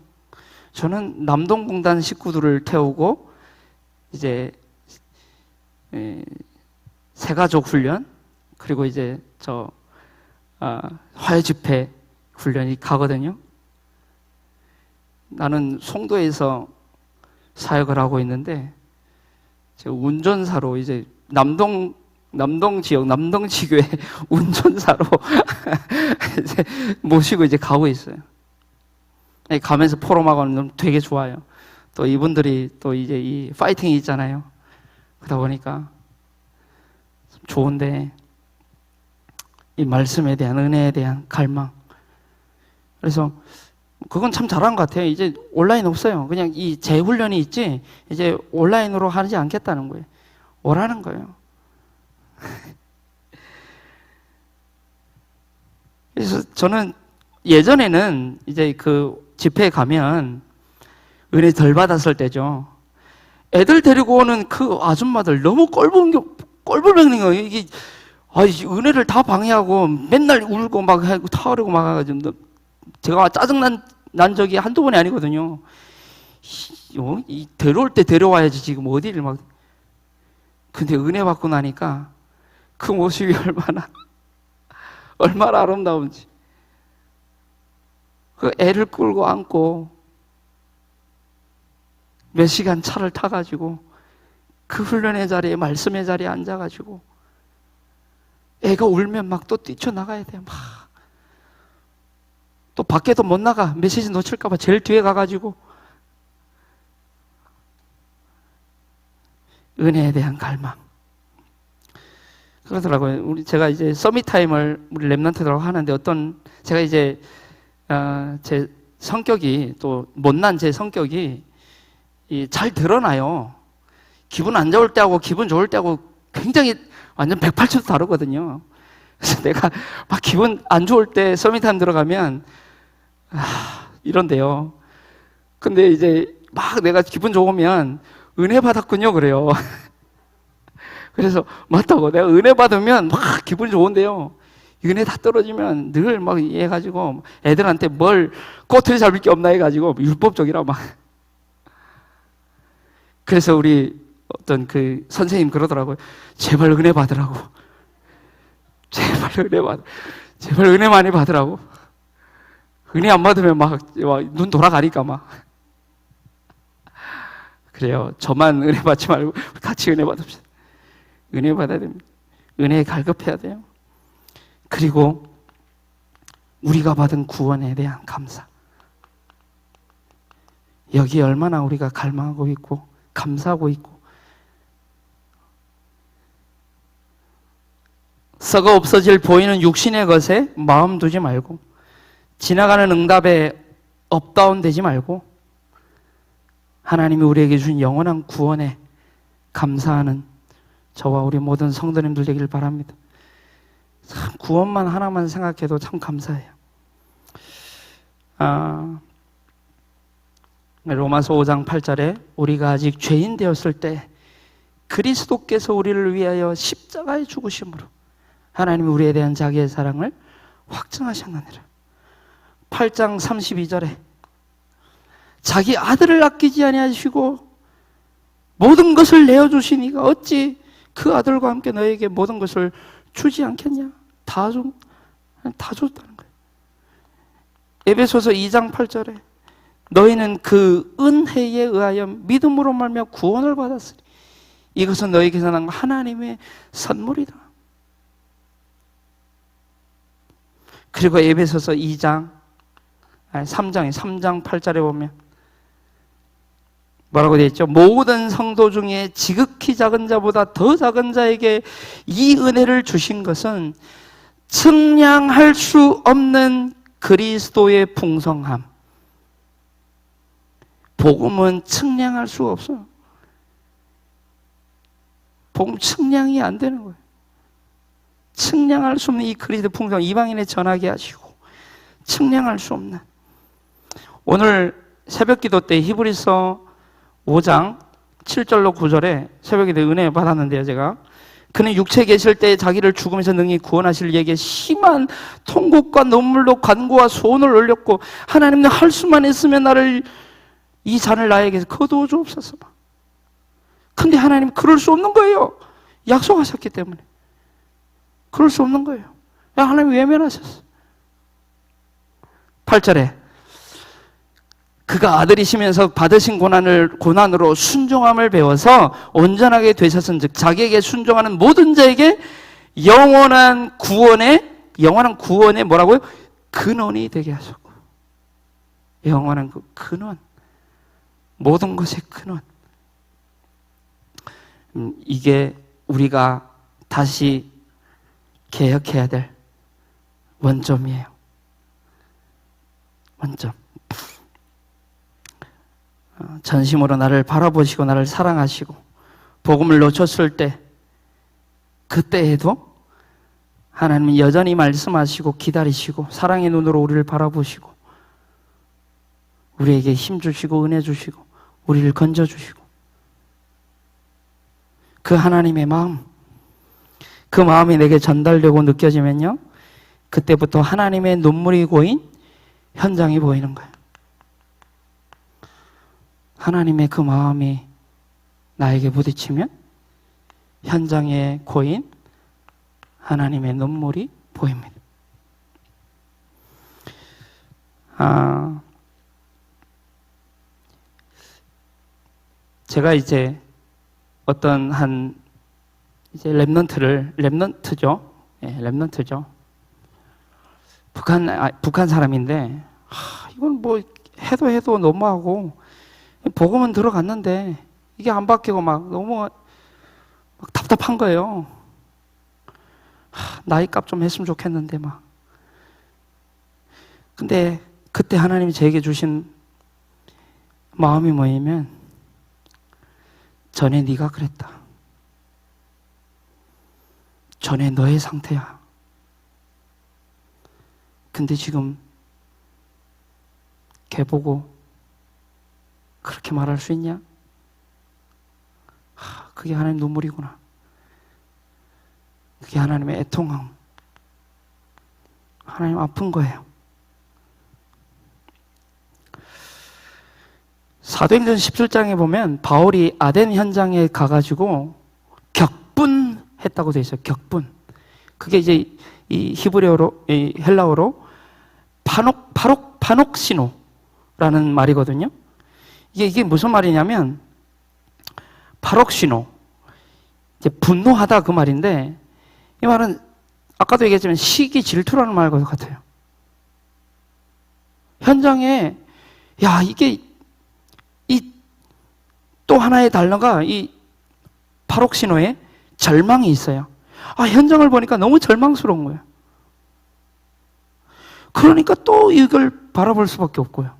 저는 남동공단 식구들을 태우고 이제 새가족 훈련, 그리고 이제 화해 집회 훈련이 가거든요. 나는 송도에서 사역을 하고 있는데 제가 운전사로 이제 남동 지역, 남동지교회 운전사로 이제 모시고 이제 가고 있어요. 가면서 포럼하고는 되게 좋아요. 또 이분들이 또 이제 이 파이팅이 있잖아요. 그러다 보니까 좋은데 이 말씀에 대한, 은혜에 대한 갈망. 그래서 그건 참 잘한 것 같아요. 이제 온라인 없어요. 그냥 이 재훈련이 있지 이제 온라인으로 하지 않겠다는 거예요. 오라는 거예요. 그래서 저는 예전에는 이제 그 집회에 가면 은혜 덜 받았을 때죠. 애들 데리고 오는 그 아줌마들 너무 꼴불병는 거예요. 이게 은혜를 다 방해하고 맨날 울고 막 하고 타오르고 막 해가지고 제가 짜증난 적이 한두 번이 아니거든요. 데려올 때 데려와야지 지금 어디를 막. 근데 은혜 받고 나니까 그 모습이 얼마나 아름다운지. 그 애를 끌고 안고 몇 시간 차를 타가지고 그 훈련의 자리에, 말씀의 자리에 앉아가지고 애가 울면 막 또 뛰쳐나가야 돼요. 막. 또 밖에도 못 나가. 메시지 놓칠까봐 제일 뒤에 가가지고. 은혜에 대한 갈망. 그러더라고요. 제가 이제 서밋 타임을 우리 랩런트들하고 하는데 제가 이제, 제 성격이 또 못난 제 성격이 잘 드러나요. 기분 안 좋을 때하고 기분 좋을 때하고 굉장히 완전 180도 다르거든요. 그래서 내가 막 기분 안 좋을 때 서밋타임 들어가면 이런데요. 근데 이제 막 내가 기분 좋으면 은혜 받았군요 그래요. 그래서 맞다고, 내가 은혜 받으면 막 기분이 좋은데요, 은혜 다 떨어지면 늘 막 해가지고 애들한테 뭘 꼬투리 잡을 게 없나 해가지고 율법적이라 막. 그래서 우리 어떤 그 선생님 그러더라고요. 제발 은혜 받으라고. 제발 은혜 많이 받으라고. 은혜 안 받으면 막 눈 돌아가니까 막. 그래요. 저만 은혜 받지 말고 같이 은혜 받읍시다. 은혜 받아야 됩니다. 은혜에 갈급해야 돼요. 그리고 우리가 받은 구원에 대한 감사. 여기에 얼마나 우리가 갈망하고 있고 감사하고 있고. 썩어 없어질 보이는 육신의 것에 마음 두지 말고, 지나가는 응답에 업다운 되지 말고, 하나님이 우리에게 주신 영원한 구원에 감사하는 저와 우리 모든 성도님들 되길 바랍니다. 참 구원만 하나만 생각해도 참 감사해요. 로마서 5장 8절에 우리가 아직 죄인 되었을 때 그리스도께서 우리를 위하여 십자가에 죽으심으로 하나님이 우리에 대한 자기의 사랑을 확증하셨느니라. 8장 32절에 자기 아들을 아끼지 아니하시고 모든 것을 내어주시니까 어찌 그 아들과 함께 너에게 모든 것을 주지 않겠냐? 다 줬다는 거예요. 에베소서 2장 8절에 너희는 그 은혜에 의하여 믿음으로 말미암아 구원을 받았으니 이것은 너희에게서 난 하나님의 선물이다. 그리고 에베소서 3장 8절에 보면 뭐라고 되어 있죠? 모든 성도 중에 지극히 작은 자보다 더 작은 자에게 이 은혜를 주신 것은 측량할 수 없는 그리스도의 풍성함. 복음은 측량할 수가 없어요. 복음 측량이 안 되는 거예요. 측량할 수 없는 이 그리스도의 풍성함, 이방인에 전하게 하시고 측량할 수 없는. 오늘 새벽기도 때 히브리서 5장 7절로 9절에 새벽기도 은혜 받았는데요, 제가. 그는 육체에 계실 때 자기를 죽음에서 능히 구원하실 이에게 심한 통곡과 눈물로 간구와 소원을 올렸고 하나님은 할 수만 있으면 나를 이 잔을 나에게서 거두어 주옵소서. 근데 하나님 그럴 수 없는 거예요. 약속하셨기 때문에. 그럴 수 없는 거예요. 하나님 외면하셨어요. 8절에 그가 아들이시면서 받으신 고난으로 순종함을 배워서 온전하게 되셨은즉 자기에게 순종하는 모든 자에게 영원한 구원의 뭐라고요? 근원이 되게 하셨고, 영원한 그 근원, 모든 것의 근원. 이게 우리가 다시 개혁해야 될 원점이에요. 원점. 전심으로 나를 바라보시고 나를 사랑하시고 복음을 놓쳤을 때 그때에도 하나님은 여전히 말씀하시고 기다리시고 사랑의 눈으로 우리를 바라보시고 우리에게 힘 주시고 은혜 주시고 우리를 건져주시고 그 하나님의 마음, 그 마음이 내게 전달되고 느껴지면요, 그때부터 하나님의 눈물이 고인 현장이 보이는 거예요. 하나님의 그 마음이 나에게 부딪히면 현장에 고인 하나님의 눈물이 보입니다. 제가 이제 어떤 이제 랩넌트죠. 북한 사람인데, 이건 뭐 해도 너무하고, 복음은 들어갔는데, 이게 안 바뀌고 너무 답답한 거예요. 나이값 좀 했으면 좋겠는데, 근데 그때 하나님이 저에게 주신 마음이 뭐냐면, 전에 네가 그랬다. 전에 너의 상태야. 근데 지금 걔 보고 그렇게 말할 수 있냐? 그게 하나님 눈물이구나. 그게 하나님의 애통함. 하나님 아픈 거예요. 사도행전 17장에 보면 바울이 아덴 현장에 가가지고 격분했다고 되어 있어요. 격분. 그게 이제 이 히브리어로, 이 헬라어로 파녹시노라는 말이거든요. 이게 무슨 말이냐면 파록시노, 이제 분노하다 그 말인데, 이 말은 아까도 얘기했지만 시기 질투라는 말과 같아요. 현장에 이게 또 하나의 단어가 이 파록시노에 절망이 있어요. 현장을 보니까 너무 절망스러운 거예요. 그러니까 또 이걸 바라볼 수밖에 없고요.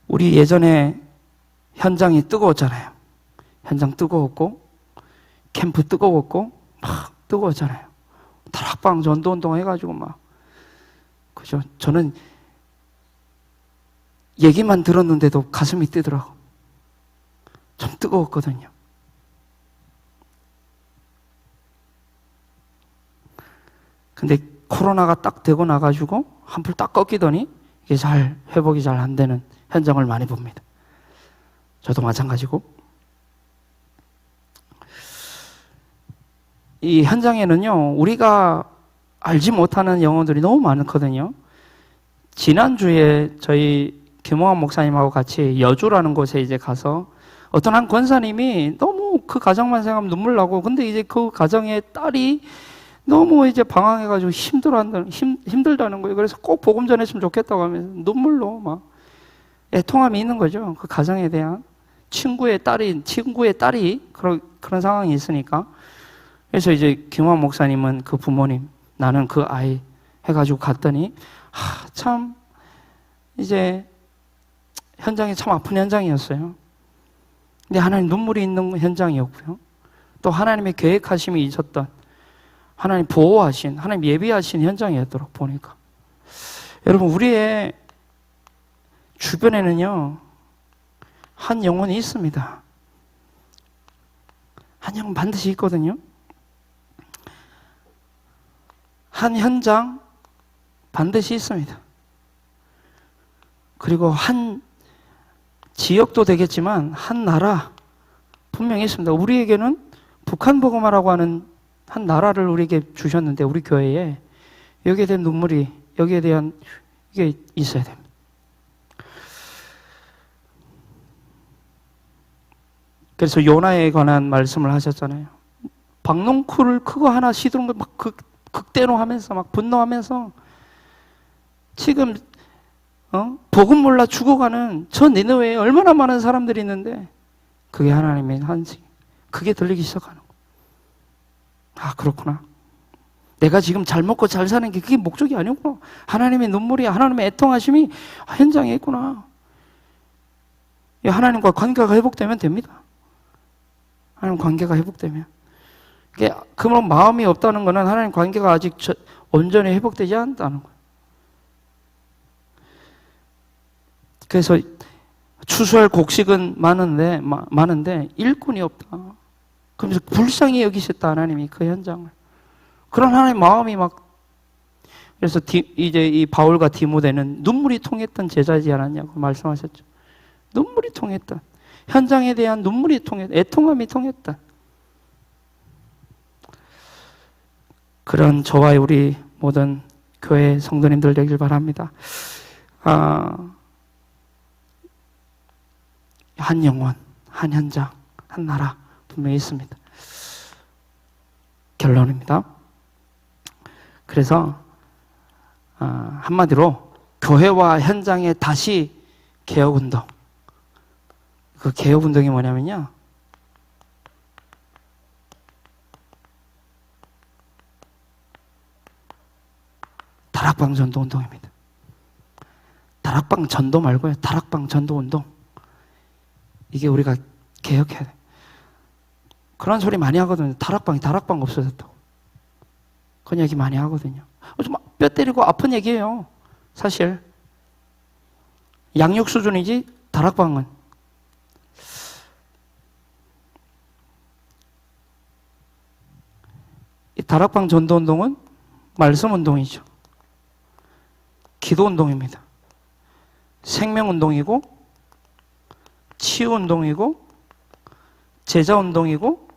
우리 예전에 현장이 뜨거웠잖아요. 현장 뜨거웠고, 캠프 뜨거웠고, 막 뜨거웠잖아요. 다락방 전도운동 해가지고 그죠? 저는 얘기만 들었는데도 가슴이 뛰더라고. 좀 뜨거웠거든요. 근데 코로나가 딱 되고 나가지고 한풀 딱 꺾이더니 이게 회복이 잘 안 되는 현장을 많이 봅니다. 저도 마찬가지고. 이 현장에는요, 우리가 알지 못하는 영혼들이 너무 많거든요. 지난주에 저희 김홍환 목사님하고 같이 여주라는 곳에 이제 가서 어떤 한 권사님이 너무 그 가정만 생각하면 눈물 나고, 근데 이제 그 가정의 딸이 너무 이제 방황해가지고 힘들다는 거예요. 그래서 꼭 복음 전했으면 좋겠다고 하면서 눈물로 막 애통함이 있는 거죠. 그 가정에 대한 친구의 딸이 그런 상황이 있으니까. 그래서 이제 김홍환 목사님은 그 부모님, 나는 그 아이 해가지고 갔더니, 참, 이제, 현장이 참 아픈 현장이었어요. 근데 하나님 눈물이 있는 현장이었고요. 또 하나님의 계획하심이 있었던, 하나님 보호하신, 하나님 예비하신 현장이었도록 보니까. 여러분, 우리의 주변에는요, 한 영혼이 있습니다. 한 영혼 반드시 있거든요. 한 현장 반드시 있습니다. 그리고 한 지역도 되겠지만 한 나라 분명히 있습니다. 우리에게는 북한 복음화라고 하는 한 나라를 우리에게 주셨는데, 우리 교회에 여기에 대한 눈물이, 여기에 대한 이게 있어야 됩니다. 그래서 요나에 관한 말씀을 하셨잖아요. 박농쿨을 그거 하나 시드는 거 막 극대노하면서 막 분노하면서 지금 복음 몰라 죽어가는 저 니느웨에 얼마나 많은 사람들이 있는데 그게 하나님의 한식, 그게 들리기 시작하는 거. 아, 그렇구나. 내가 지금 잘 먹고 잘 사는 게 그게 목적이 아니구나. 하나님의 눈물이, 하나님의 애통하심이 현장에 있구나. 하나님과 관계가 회복되면 됩니다. 하나님 관계가 회복되면. 그런 마음이 없다는 것은 하나님 관계가 아직 온전히 회복되지 않다는 거예요. 그래서 추수할 곡식은 많은데 일꾼이 없다. 그러면서 불쌍히 여기셨다, 하나님이 그 현장을. 그런 하나님의 마음이 그래서 이제 이 바울과 디모데는 눈물이 통했던 제자이지 않았냐고 말씀하셨죠. 눈물이 통했던, 현장에 대한 눈물이 통했던, 애통함이 통했던, 그런 저와 우리 모든 교회 성도님들 되길 바랍니다. 한 영혼, 한 현장, 한 나라 분명히 있습니다. 결론입니다. 그래서 한마디로 교회와 현장의 다시 개혁운동. 그 개혁운동이 뭐냐면요, 다락방 전도 운동입니다. 다락방 전도 말고요, 다락방 전도 운동. 이게 우리가 개혁해야 돼. 그런 소리 많이 하거든요. 다락방 없어졌다고. 그런 얘기 많이 하거든요. 좀 뼈 때리고 아픈 얘기예요. 사실 양육 수준이지 다락방은. 이 다락방 전도 운동은 말씀 운동이죠. 기도 운동입니다. 생명 운동이고, 치유 운동이고, 제자 운동이고,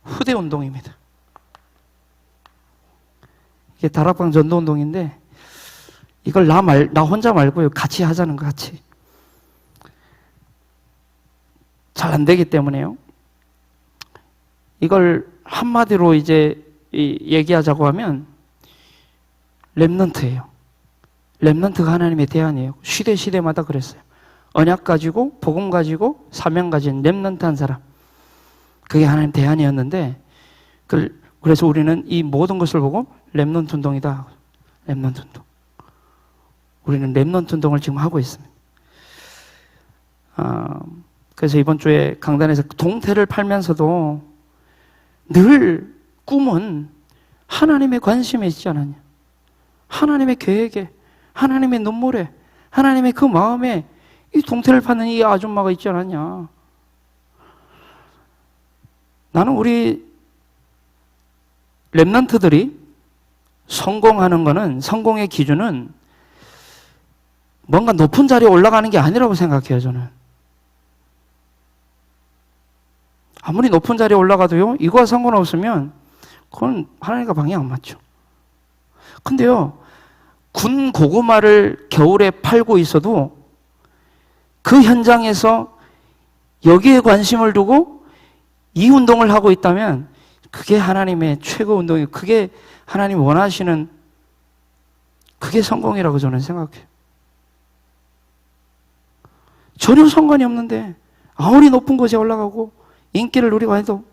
후대 운동입니다. 이게 다락방 전도 운동인데, 이걸 나 혼자 말고요, 같이 하자는 거, 같이. 잘 안 되기 때문에요. 이걸 한마디로 이제 얘기하자고 하면 렘넌트예요. 렘넌트가 하나님의 대안이에요. 시대마다 그랬어요. 언약 가지고, 복음 가지고, 사명 가진 렘넌트 한 사람. 그게 하나님 대안이었는데, 그래서 우리는 이 모든 것을 보고 렘넌트 운동이다. 렘넌트 운동. 우리는 렘넌트 운동을 지금 하고 있습니다. 그래서 이번 주에 강단에서 동태를 팔면서도 늘 꿈은 하나님의 관심에 있지 않았냐. 하나님의 계획에, 하나님의 눈물에, 하나님의 그 마음에 이 동태를 파는 이 아줌마가 있지 않았냐. 나는 우리 렘넌트들이 성공하는 거는, 성공의 기준은 뭔가 높은 자리에 올라가는 게 아니라고 생각해요, 저는. 아무리 높은 자리에 올라가도요, 이거와 상관없으면 그건 하나님과 방향 안 맞죠. 근데요, 군 고구마를 겨울에 팔고 있어도 그 현장에서 여기에 관심을 두고 이 운동을 하고 있다면 그게 하나님의 최고 운동이고, 그게 하나님 원하시는, 그게 성공이라고 저는 생각해요. 전혀 상관이 없는데 아무리 높은 곳에 올라가고 인기를 누리고 해도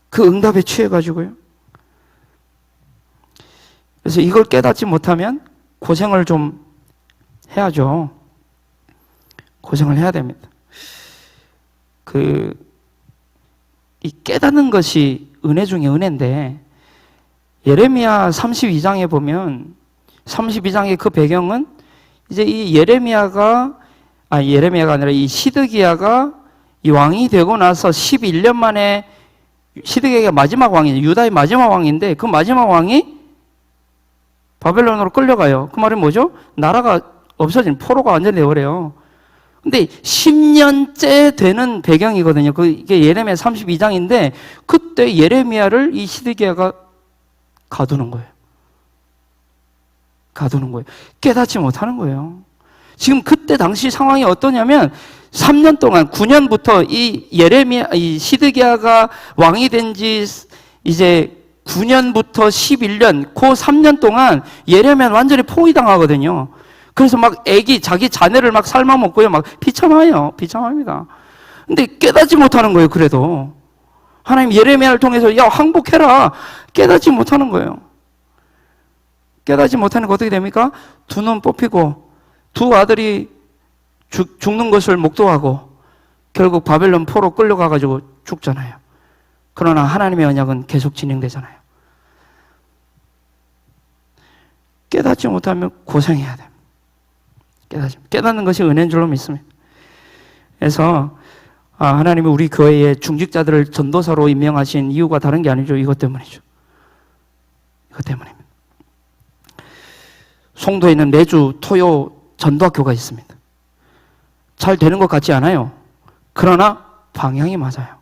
그 응답에 취해가지고요. 그래서 이걸 깨닫지 못하면 고생을 좀 해야죠. 고생을 해야 됩니다. 이 깨닫는 것이 은혜 중에 은혜인데, 예레미야 32장에 보면, 32장의 그 배경은 이제 이 예레미야가 아니라 이 시드기야가 이 왕이 되고 나서 11년 만에, 시드기야가 마지막 왕이에요. 유다의 마지막 왕인데 그 마지막 왕이 바벨론으로 끌려가요. 그 말이 뭐죠? 나라가 없어진, 포로가 완전히 되어버려요. 근데 10년째 되는 배경이거든요. 이게 예레미야 32장인데 그때 예레미야를 이 시드기야가 가두는 거예요. 깨닫지 못하는 거예요. 지금 그때 당시 상황이 어떠냐면 3년 동안, 9년부터 이 시드기야가 왕이 된 지 이제 9년부터 11년, 그 3년 동안 예레미야는 완전히 포위당하거든요. 그래서 막 자기 자녀를 막 삶아먹고요. 막 비참합니다. 근데 깨닫지 못하는 거예요, 그래도. 하나님 예레미야를 통해서, 야, 항복해라. 깨닫지 못하는 거예요. 깨닫지 못하는 거 어떻게 됩니까? 두 눈 뽑히고, 두 아들이 죽는 것을 목도하고, 결국 바벨론 포로 끌려가가지고 죽잖아요. 그러나 하나님의 언약은 계속 진행되잖아요. 깨닫지 못하면 고생해야 돼요. 깨닫는 것이 은혜인 줄로 믿습니다. 그래서 하나님이 우리 교회의 중직자들을 전도사로 임명하신 이유가 다른 게 아니죠. 이것 때문이죠. 이것 때문입니다. 송도에 있는 매주 토요 전도학교가 있습니다. 잘 되는 것 같지 않아요. 그러나 방향이 맞아요.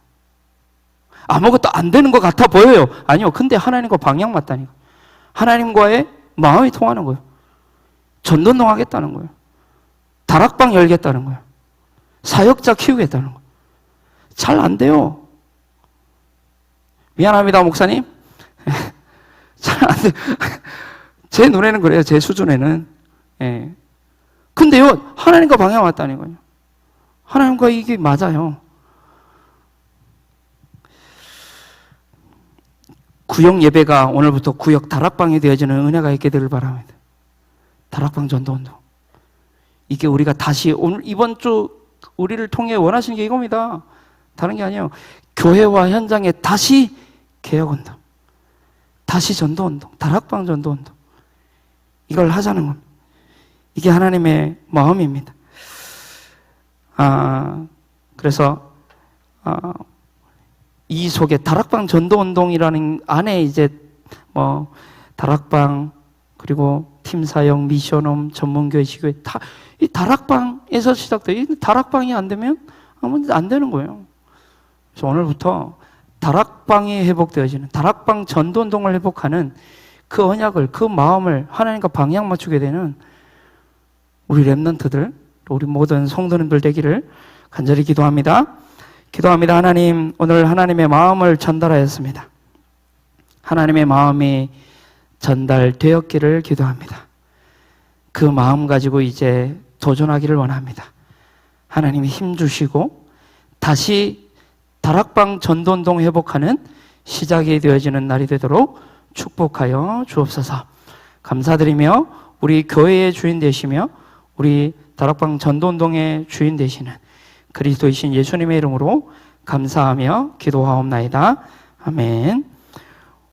아무것도 안 되는 것 같아 보여요. 아니요. 근데 하나님과 방향 맞다니까. 하나님과의 마음이 통하는 거예요. 전도운동 하겠다는 거예요. 다락방 열겠다는 거예요. 사역자 키우겠다는 거예요. 잘 안 돼요. 미안합니다, 목사님. 잘 안 돼요. 제 눈에는 그래요. 제 수준에는. 예. 근데요, 하나님과 방향 맞다는 거예요. 하나님과 이게 맞아요. 구역 예배가 오늘부터 구역 다락방이 되어지는 은혜가 있게 되길 바랍니다. 다락방 전도운동. 이게 우리가 다시 오늘 이번 주 우리를 통해 원하시는 게 이겁니다. 다른 게 아니에요. 교회와 현장에 다시 개혁운동, 다시 전도운동, 다락방 전도운동, 이걸 하자는 겁니다. 이게 하나님의 마음입니다. 그래서 이 속에 다락방 전도운동이라는 안에 이제 다락방, 그리고 팀사역, 미션홈, 전문교회, 시교회, 이 다락방에서 시작돼요. 이 다락방이 안 되면 안 되는 거예요. 그래서 오늘부터 다락방이 회복되어지는, 다락방 전도운동을 회복하는 그 언약을, 그 마음을 하나님과 방향 맞추게 되는 우리 렘넌트들, 우리 모든 성도님들 되기를 간절히 기도합니다. 하나님, 오늘 하나님의 마음을 전달하였습니다. 하나님의 마음이 전달되었기를 기도합니다. 그 마음 가지고 이제 도전하기를 원합니다. 하나님이 힘 주시고 다시 다락방 전도운동 회복하는 시작이 되어지는 날이 되도록 축복하여 주옵소서. 감사드리며 우리 교회의 주인 되시며 우리 다락방 전도운동의 주인 되시는 그리스도이신 예수님의 이름으로 감사하며 기도하옵나이다. 아멘.